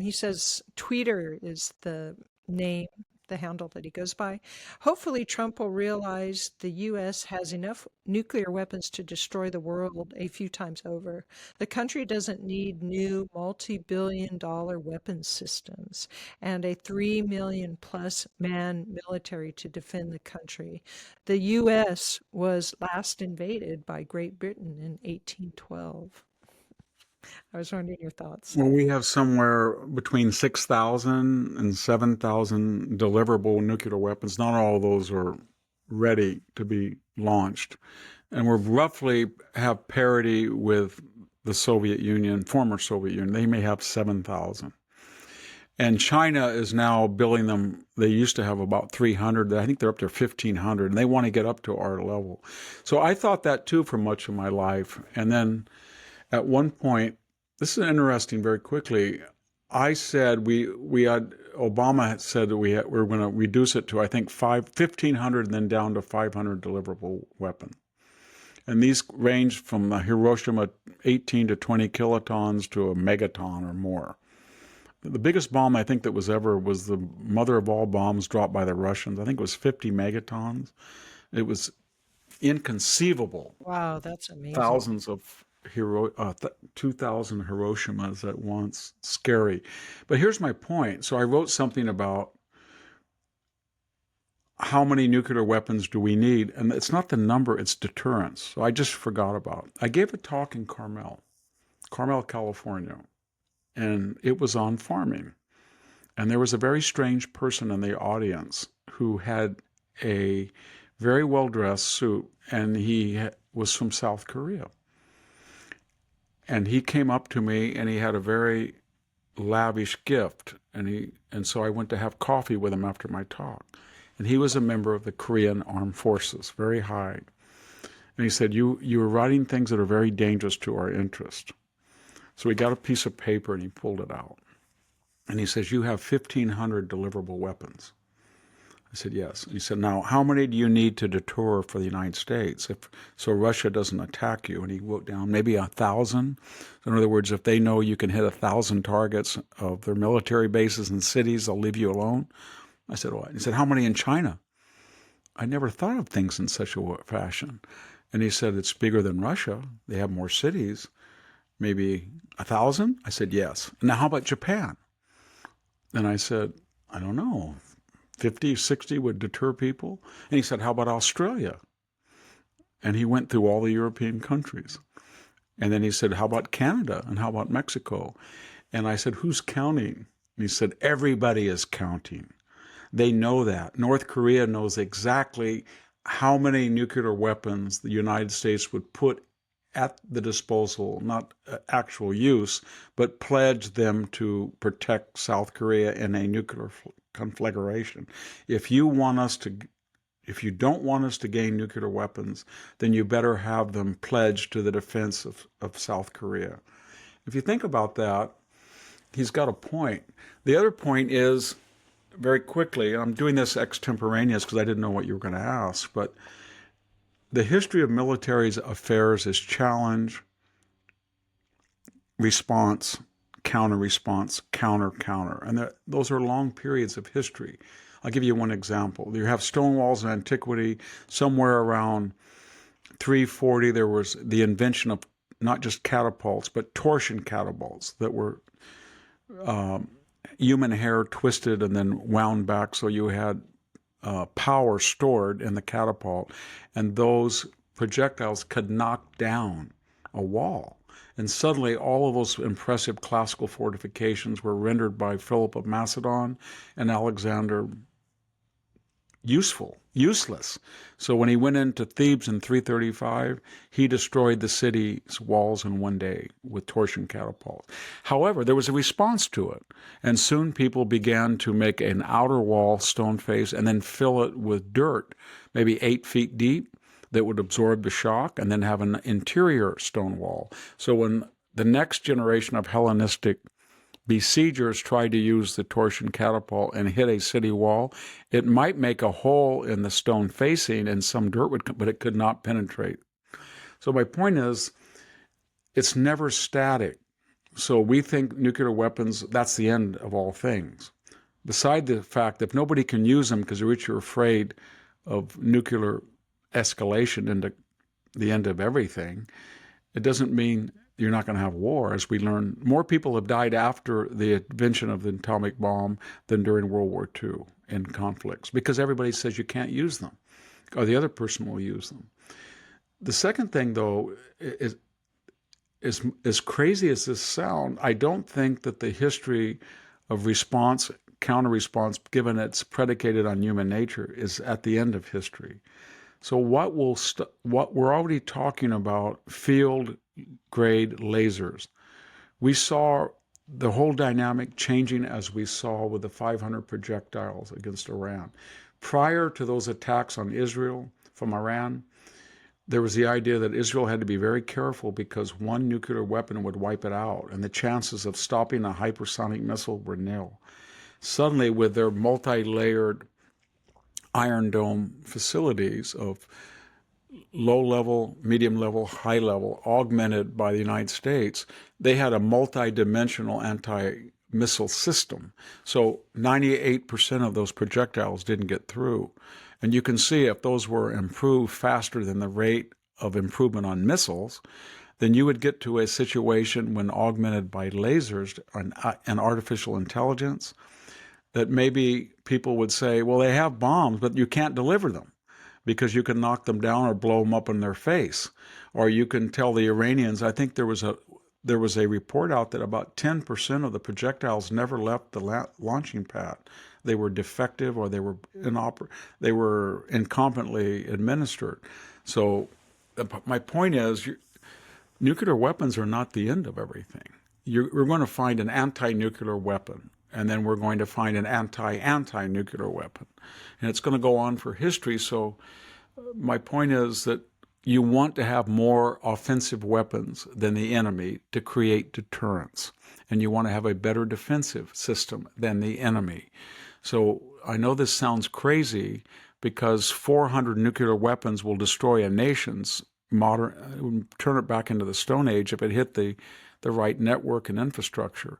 He says Tweeter is the name, the handle that he goes by. Hopefully, Trump will realize the U.S. has enough nuclear weapons to destroy the world a few times over. The country doesn't need new multi-billion dollar weapons systems and a 3 million plus man military to defend the country. The U.S. was last invaded by Great Britain in 1812. I was wondering your thoughts. Well, we have somewhere between 6,000 and 7,000 deliverable nuclear weapons. Not all of those are ready to be launched. And we're roughly have parity with the Soviet Union, former Soviet Union. They may have 7,000. And China is now building them. They used to have about 300. I think they're up to 1,500, and they want to get up to our level. So I thought that too for much of my life. And then at one point, this is interesting very quickly. I said we had Obama had said that we were going to reduce it to I think 1,500 and then down to 500 deliverable weapons. And these range from the Hiroshima 18 to 20 kilotons to a megaton or more. The biggest bomb I think that was ever was the mother of all bombs dropped by the Russians. I think it was 50 megatons. It was inconceivable. Wow, that's amazing. Thousands of 2,000 Hiroshimas at once. Scary. But here's my point. So I wrote something about how many nuclear weapons do we need? And it's not the number, it's deterrence. So I just forgot about it. I gave a talk in Carmel, California, and it was on farming. And there was a very strange person in the audience who had a very well-dressed suit, and he was from South Korea. And he came up to me, and he had a very lavish gift, and so I went to have coffee with him after my talk. And he was a member of the Korean Armed Forces, very high. And he said, you are writing things that are very dangerous to our interest. So he got a piece of paper and he pulled it out. And he says, you have 1,500 deliverable weapons. I said, yes. He said, now, how many do you need to deter for the United States so Russia doesn't attack you? And he wrote down maybe 1,000. So in other words, if they know you can hit 1,000 targets of their military bases and cities, they'll leave you alone. I said, what? He said, how many in China? I never thought of things in such a fashion. And he said, it's bigger than Russia. They have more cities. Maybe 1,000? I said, yes. Now, how about Japan? And I said, I don't know, 50, 60 would deter people. And he said, how about Australia? And he went through all the European countries. And then he said, how about Canada? And how about Mexico? And I said, who's counting? And he said, everybody is counting. They know that. North Korea knows exactly how many nuclear weapons the United States would put at the disposal, not actual use, but pledge them to protect South Korea in a nuclear conflagration. If you don't want us to gain nuclear weapons, then you better have them pledged to the defense of South Korea. If you think about that, he's got a point. The other point is, very quickly, and I'm doing this extemporaneous because I didn't know what you were going to ask, but the history of military affairs is challenge, response, counter-response, counter-counter. And those are long periods of history. I'll give you one example. You have stone walls in antiquity. Somewhere around 340, there was the invention of not just catapults, but torsion catapults that were human hair twisted and then wound back, so you had power stored in the catapult, and those projectiles could knock down a wall. And suddenly all of those impressive classical fortifications were rendered by Philip of Macedon and Alexander useless. So when he went into Thebes in 335, he destroyed the city's walls in one day with torsion catapults. However, there was a response to it, and soon people began to make an outer wall stone face and then fill it with dirt, maybe 8 feet deep, that would absorb the shock, and then have an interior stone wall. So when the next generation of Hellenistic besiegers tried to use the torsion catapult and hit a city wall, it might make a hole in the stone facing and some dirt would come, but it could not penetrate. So my point is, it's never static. So we think nuclear weapons, that's the end of all things. Beside the fact that if nobody can use them because you're afraid of nuclear escalation into the end of everything, it doesn't mean you're not going to have war. As we learn, more people have died after the invention of the atomic bomb than during World War II in conflicts, because everybody says you can't use them, or the other person will use them. The second thing, though, is as crazy as this sounds, I don't think that the history of response, counter-response, given it's predicated on human nature, is at the end of history. So what we're already talking about, field-grade lasers. We saw the whole dynamic changing as we saw with the 500 projectiles against Iran. Prior to those attacks on Israel from Iran, there was the idea that Israel had to be very careful because one nuclear weapon would wipe it out, and the chances of stopping a hypersonic missile were nil. Suddenly, with their multi-layered Iron Dome facilities of low level, medium level, high level, augmented by the United States, they had a multi-dimensional anti-missile system. So 98% of those projectiles didn't get through. And you can see if those were improved faster than the rate of improvement on missiles, then you would get to a situation when augmented by lasers and artificial intelligence, that maybe people would say, well, they have bombs, but you can't deliver them because you can knock them down or blow them up in their face. Or you can tell the Iranians, I think there was a report out that about 10% of the projectiles never left the launching pad. They were defective, or they were incompetently administered. So my point is, nuclear weapons are not the end of everything. We're going to find an anti-nuclear weapon, and then we're going to find an anti-nuclear weapon. And it's going to go on for history. So my point is that you want to have more offensive weapons than the enemy to create deterrence. And you want to have a better defensive system than the enemy. So I know this sounds crazy, because 400 nuclear weapons will destroy a nation's turn it back into the Stone Age if it hit the right network and infrastructure.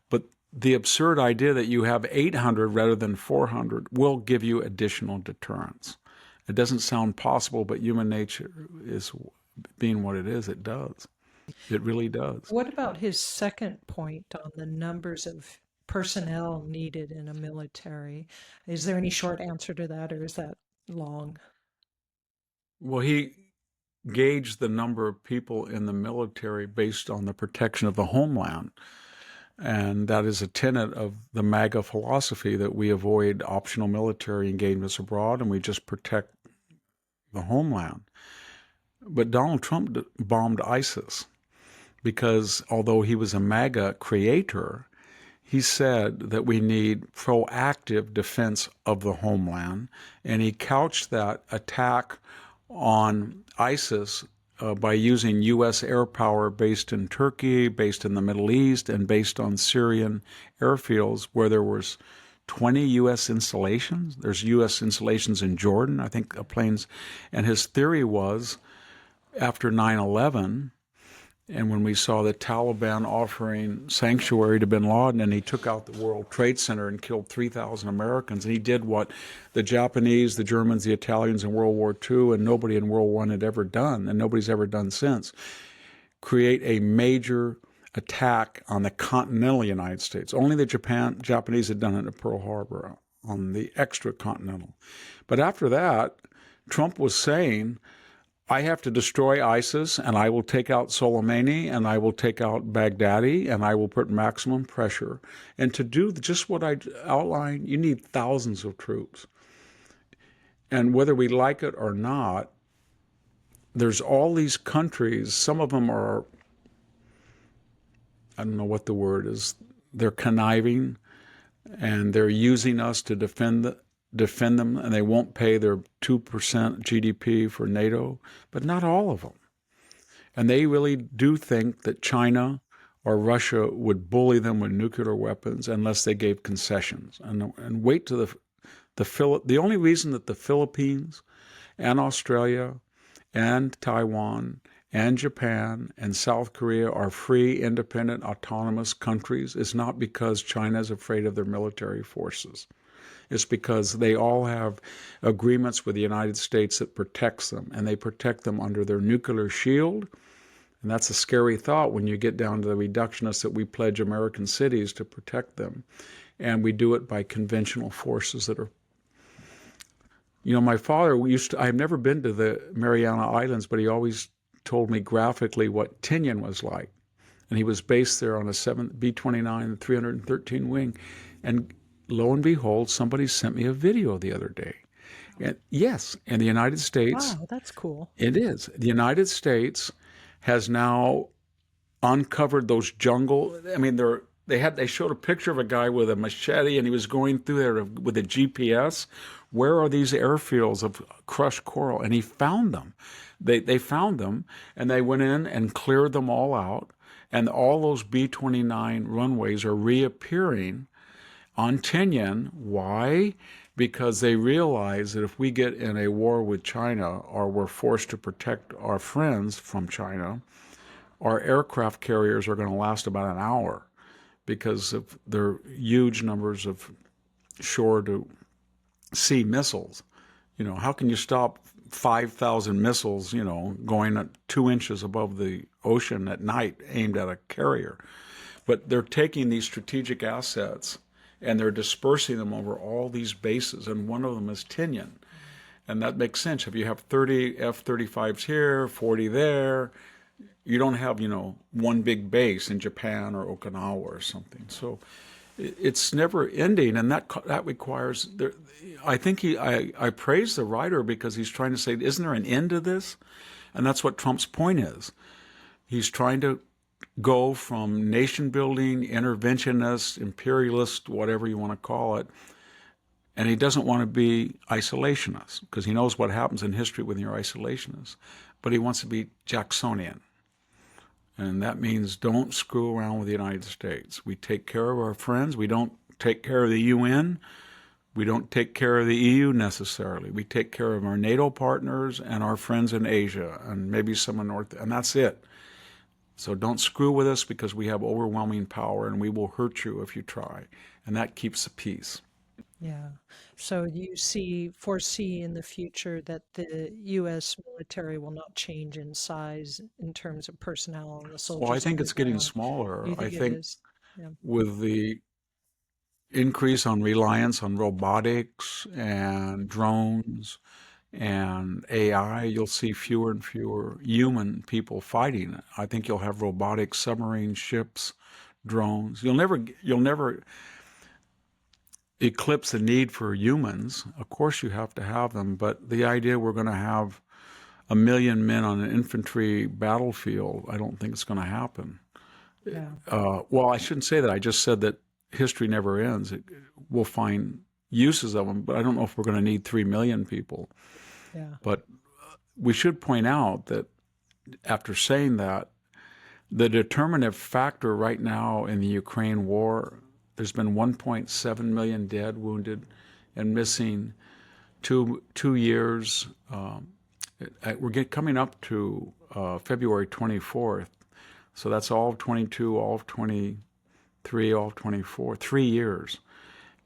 But the absurd idea that you have 800 rather than 400 will give you additional deterrence. It doesn't sound possible, but human nature is being what it is, it does. It really does. What about his second point on the numbers of personnel needed in a military? Is there any short answer to that, or is that long? Well, he gauged the number of people in the military based on the protection of the homeland. And that is a tenet of the MAGA philosophy that we avoid optional military engagements abroad and we just protect the homeland. But Donald Trump bombed ISIS because although he was a MAGA creator, he said that we need proactive defense of the homeland. And he couched that attack on ISIS by using U.S. air power based in Turkey, based in the Middle East, and based on Syrian airfields where there was 20 U.S. installations. There's U.S. installations in Jordan, I think, planes. And his theory was after 9/11, and when we saw the Taliban offering sanctuary to bin Laden, and he took out the World Trade Center and killed 3,000 Americans, and he did what the Japanese, the Germans, the Italians in World War II, and nobody in World War I had ever done, and nobody's ever done since, create a major attack on the continental United States. Only the Japanese had done it at Pearl Harbor, on the extracontinental. But after that, Trump was saying, I have to destroy ISIS, and I will take out Soleimani, and I will take out Baghdadi, and I will put maximum pressure. And to do just what I outlined, you need thousands of troops. And whether we like it or not, there's all these countries, some of them are, I don't know what the word is, they're conniving, and they're using us to defend them, and they won't pay their 2% GDP for NATO, but not all of them. And they really do think that China or Russia would bully them with nuclear weapons unless they gave concessions. And wait to the only reason that the Philippines and Australia and Taiwan and Japan and South Korea are free, independent, autonomous countries is not because China is afraid of their military forces. It's because they all have agreements with the United States that protects them, and they protect them under their nuclear shield. And that's a scary thought when you get down to the reductionists that we pledge American cities to protect them. And we do it by conventional forces that are. My father I've never been to the Mariana Islands, but he always told me graphically what Tinian was like. And he was based there on a B-29 313 wing. And lo and behold, somebody sent me a video the other day. And yes, in the United States. Wow, that's cool. It is. The United States has now uncovered those jungle. I mean, they showed a picture of a guy with a machete, and he was going through there with a GPS. Where are these airfields of crushed coral? And he found them. They found them, and they went in and cleared them all out. And all those B-29 runways are reappearing on Tinian. Why? Because they realize that if we get in a war with China, or we're forced to protect our friends from China, our aircraft carriers are going to last about an hour because of their huge numbers of shore-to-sea missiles. How can you stop 5,000 missiles, going at 2 inches above the ocean at night aimed at a carrier? But they're taking these strategic assets and they're dispersing them over all these bases, and one of them is Tinian. And that makes sense. If you have 30 F-35s here, 40 there, you don't have, one big base in Japan or Okinawa or something. So it's never ending, and that requires. I think I praise the writer because he's trying to say, isn't there an end to this? And that's what Trump's point is. He's trying to go from nation building, interventionist, imperialist, whatever you want to call it, and he doesn't want to be isolationist because he knows what happens in history when you're isolationist, but he wants to be Jacksonian. And that means don't screw around with the United States. We take care of our friends. We don't take care of the UN. We don't take care of the EU necessarily. We take care of our NATO partners and our friends in Asia and maybe some in North, and that's it. So don't screw with us because we have overwhelming power and we will hurt you if you try. And that keeps the peace. Yeah. So you foresee in the future that the U.S. military will not change in size in terms of personnel and the Well, I soldiers think on the it's getting ground. smaller. You I think it think is? Yeah. with the increase on reliance on robotics and drones and AI, you'll see fewer and fewer human people fighting. I think you'll have robotic submarine ships, drones. You'll never eclipse the need for humans. Of course, you have to have them, but the idea we're going to have 1 million men on an infantry battlefield, I don't think it's going to happen. Yeah. Well, I shouldn't say that. I just said that history never ends. We'll find uses of them, but I don't know if we're going to need 3 million people. Yeah. But we should point out that after saying that, the determinative factor right now in the Ukraine war, there's been 1.7 million dead, wounded, and missing 2 years. We're coming up to February 24th. So that's all of 22, all of 23, all of 24, 3 years.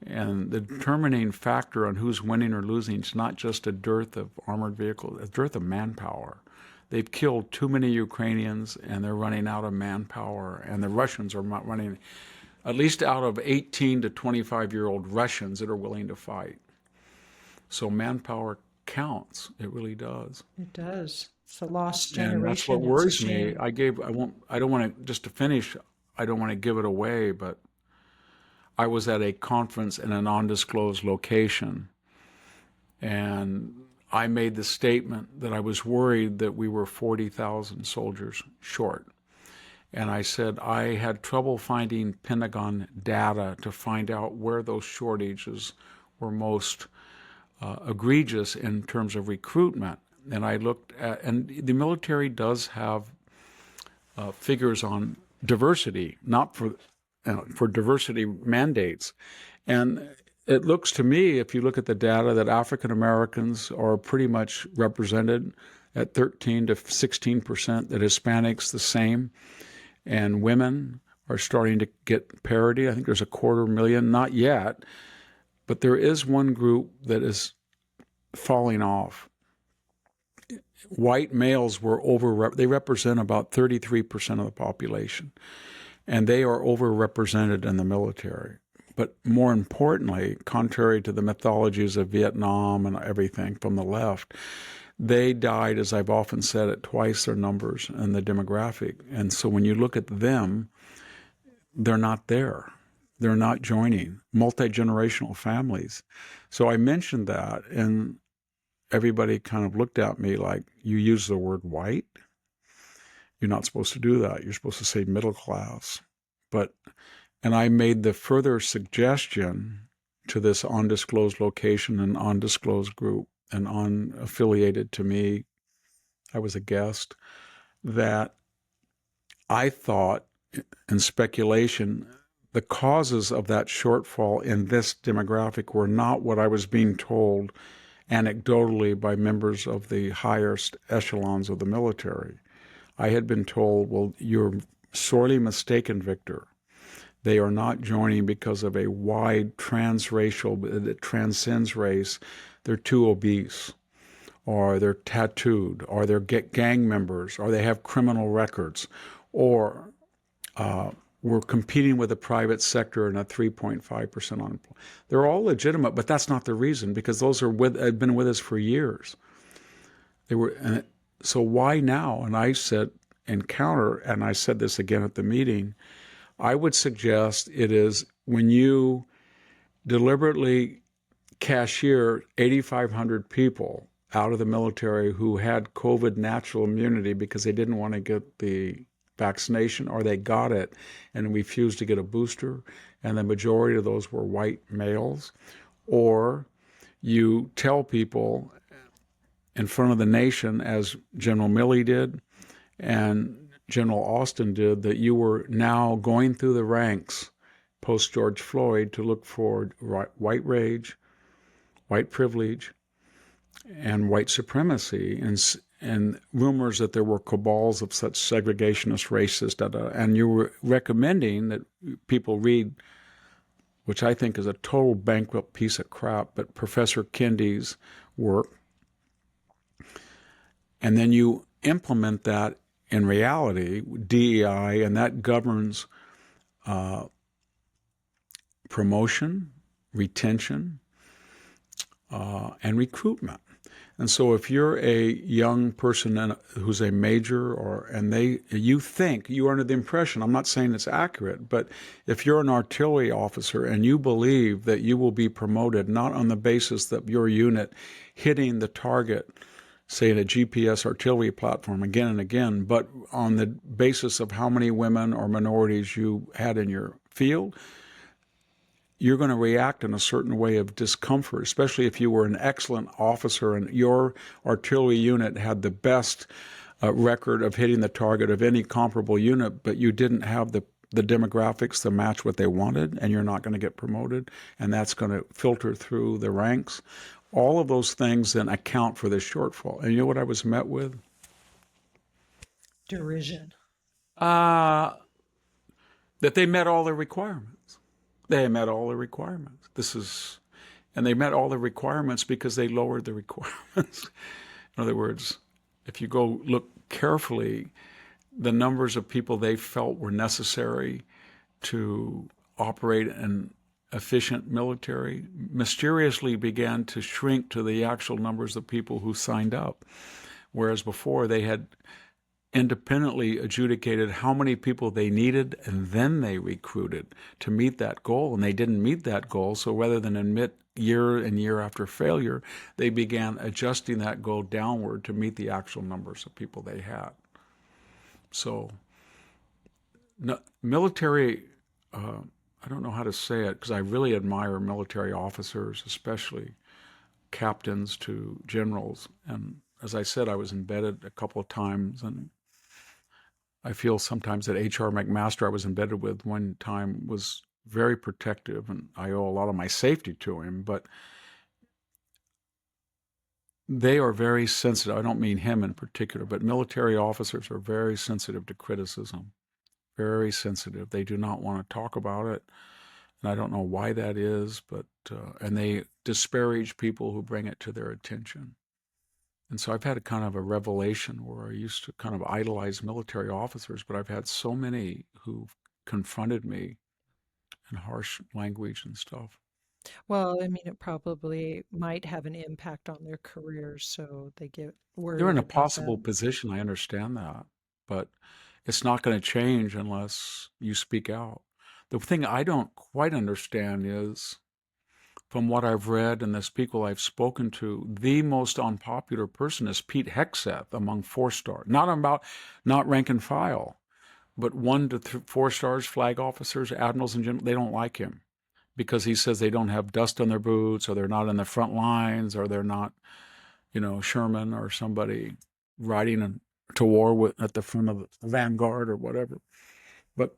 And the determining factor on who's winning or losing is not just a dearth of armored vehicles, a dearth of manpower. They've killed too many Ukrainians and they're running out of manpower. And the Russians are not running, at least out of 18 to 25-year-old Russians that are willing to fight. So manpower counts. It really does. It does. It's a lost And that's what generation. It's a worries me. shame. I don't want to, just to finish, I don't want to give it away, but I was at a conference in an undisclosed location, and I made the statement that I was worried that we were 40,000 soldiers short. And I said I had trouble finding Pentagon data to find out where those shortages were most egregious in terms of recruitment. And I looked at, and the military does have figures on diversity, not for diversity mandates. And it looks to me, if you look at the data, that African Americans are pretty much represented at 13 to 16%, that Hispanics the same, and women are starting to get parity. I think there's 250,000, not yet, but there is one group that is falling off. White males they represent about 33% of the population, and they are overrepresented in the military. But more importantly, contrary to the mythologies of Vietnam and everything from the left, they died, as I've often said, at twice their numbers in the demographic. And so when you look at them, they're not there. They're not joining multi-generational families. So I mentioned that, and everybody kind of looked at me like, you use the word white? You're not supposed to do that. You're supposed to say middle class. And I made the further suggestion to this undisclosed location and undisclosed group and unaffiliated to me, I was a guest, that I thought, in speculation, the causes of that shortfall in this demographic were not what I was being told anecdotally by members of the highest echelons of the military. I had been told, well, you're sorely mistaken, Victor. They are not joining because of a wide transracial that transcends race. They're too obese, or they're tattooed, or they're gang members, or they have criminal records, or we're competing with the private sector and a 3.5% unemployment. They're all legitimate, but that's not the reason, because those have been with us for years. So why now? And I said, and I said this again at the meeting, I would suggest it is when you deliberately cashier 8,500 people out of the military who had COVID natural immunity because they didn't want to get the vaccination, or they got it and refused to get a booster, and the majority of those were white males, or you tell people in front of the nation, as General Milley did and General Austin did, that you were now going through the ranks post George Floyd to look for white rage, white privilege, and white supremacy, and rumors that there were cabals of such segregationist, racist, and you were recommending that people read which I think is a total bankrupt piece of crap, but Professor Kendi's work, and then you implement that in reality, DEI, and that governs promotion, retention, and recruitment. And so if you're a young person who's a major you think, you're under the impression, I'm not saying it's accurate, but if you're an artillery officer and you believe that you will be promoted not on the basis that your unit hitting the target, say in a GPS artillery platform again and again, but on the basis of how many women or minorities you had in your field, you're going to react in a certain way of discomfort, especially if you were an excellent officer and your artillery unit had the best record of hitting the target of any comparable unit, but you didn't have the demographics to match what they wanted, and you're not going to get promoted, and that's going to filter through the ranks. All of those things then account for the shortfall. And you know what I was met with? Derision. That they met all their requirements. They met all the requirements. And they met all the requirements because they lowered the requirements. In other words, if you go look carefully, the numbers of people they felt were necessary to operate an efficient military mysteriously began to shrink to the actual numbers of people who signed up. Whereas before they had independently adjudicated how many people they needed, and then they recruited to meet that goal, and they didn't meet that goal. So rather than admit year and year after failure, they began adjusting that goal downward to meet the actual numbers of people they had. So military, I don't know how to say it, because I really admire military officers, especially captains to generals. And as I said, I was embedded a couple of times, and I feel sometimes that H.R. McMaster I was embedded with one time was very protective, and I owe a lot of my safety to him, but they are very sensitive. I don't mean him in particular, but military officers are very sensitive to criticism, very sensitive. They do not want to talk about it, and I don't know why that is, but and they disparage people who bring it to their attention. And so I've had a kind of a revelation where I used to kind of idolize military officers, but I've had so many who've confronted me in harsh language and stuff. Well, I mean, it probably might have an impact on their careers, so they get They're in worried a about possible that. position, I understand that, but it's not going to change unless you speak out. The thing I don't quite understand is, from what I've read and the people I've spoken to, the most unpopular person is Pete Hegseth among 4-star. Not rank and file, but 4 stars, flag officers, admirals, and generals. They don't like him because he says they don't have dust on their boots, or they're not in the front lines, or they're not, Sherman or somebody riding to war at the front of the vanguard or whatever. But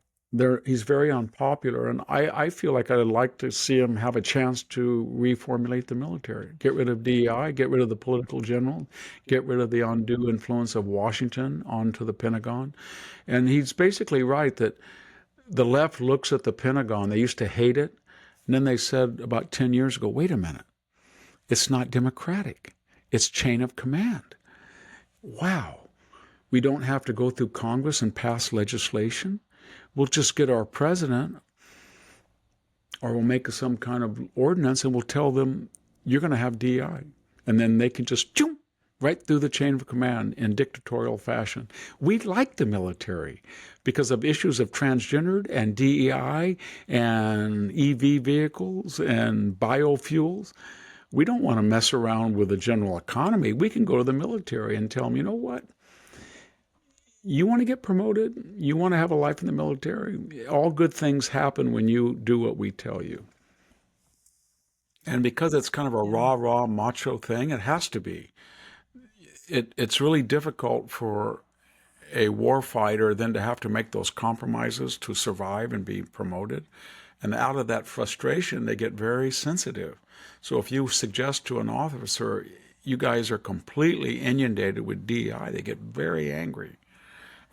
he's very unpopular, and I feel like I'd like to see him have a chance to reformulate the military, get rid of DEI, get rid of the political general, get rid of the undue influence of Washington onto the Pentagon. And he's basically right that the left looks at the Pentagon. They used to hate it, and then they said about 10 years ago, wait a minute, it's not democratic. It's chain of command. Wow. We don't have to go through Congress and pass legislation. We'll just get our president, or we'll make some kind of ordinance, and we'll tell them, you're going to have DI. And then they can just choom, right through the chain of command in dictatorial fashion. We like the military because of issues of transgendered and DEI and EV vehicles and biofuels. We don't want to mess around with the general economy. We can go to the military and tell them, you know what? You want to get promoted? You want to have a life in the military? All good things happen when you do what we tell you. And because it's kind of a Yeah. rah, macho thing, it has to be. It's really difficult for a war fighter then to have to make those compromises to survive and be promoted. And out of that frustration, they get very sensitive. So if you suggest to an officer, you guys are completely inundated with DEI, they get very angry.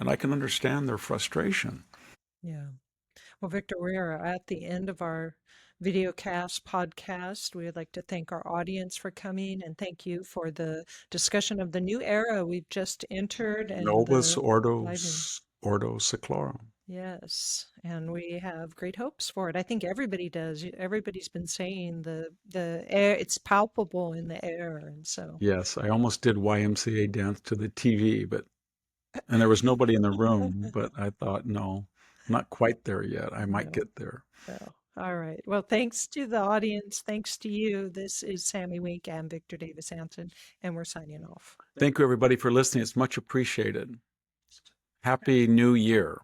And I can understand their frustration. Yeah. Well, Victor, we are at the end of our videocast, podcast. We would like to thank our audience for coming and thank you for the discussion of the new era we've just entered and Novus the Ordo living. Ordo Seclorum. Yes, and we have great hopes for it. I think everybody does. Everybody's been saying the air, it's palpable in the air, and so Yes, I almost did YMCA dance to the TV, and there was nobody in the room, but I thought, no, I'm not quite there yet. I might no, get there. no. All right. Well, thanks to the audience. Thanks to you. This is Sami Winc and Victor Davis Hanson, and we're signing off. Thank you, everybody, for listening. It's much appreciated. Happy New Year.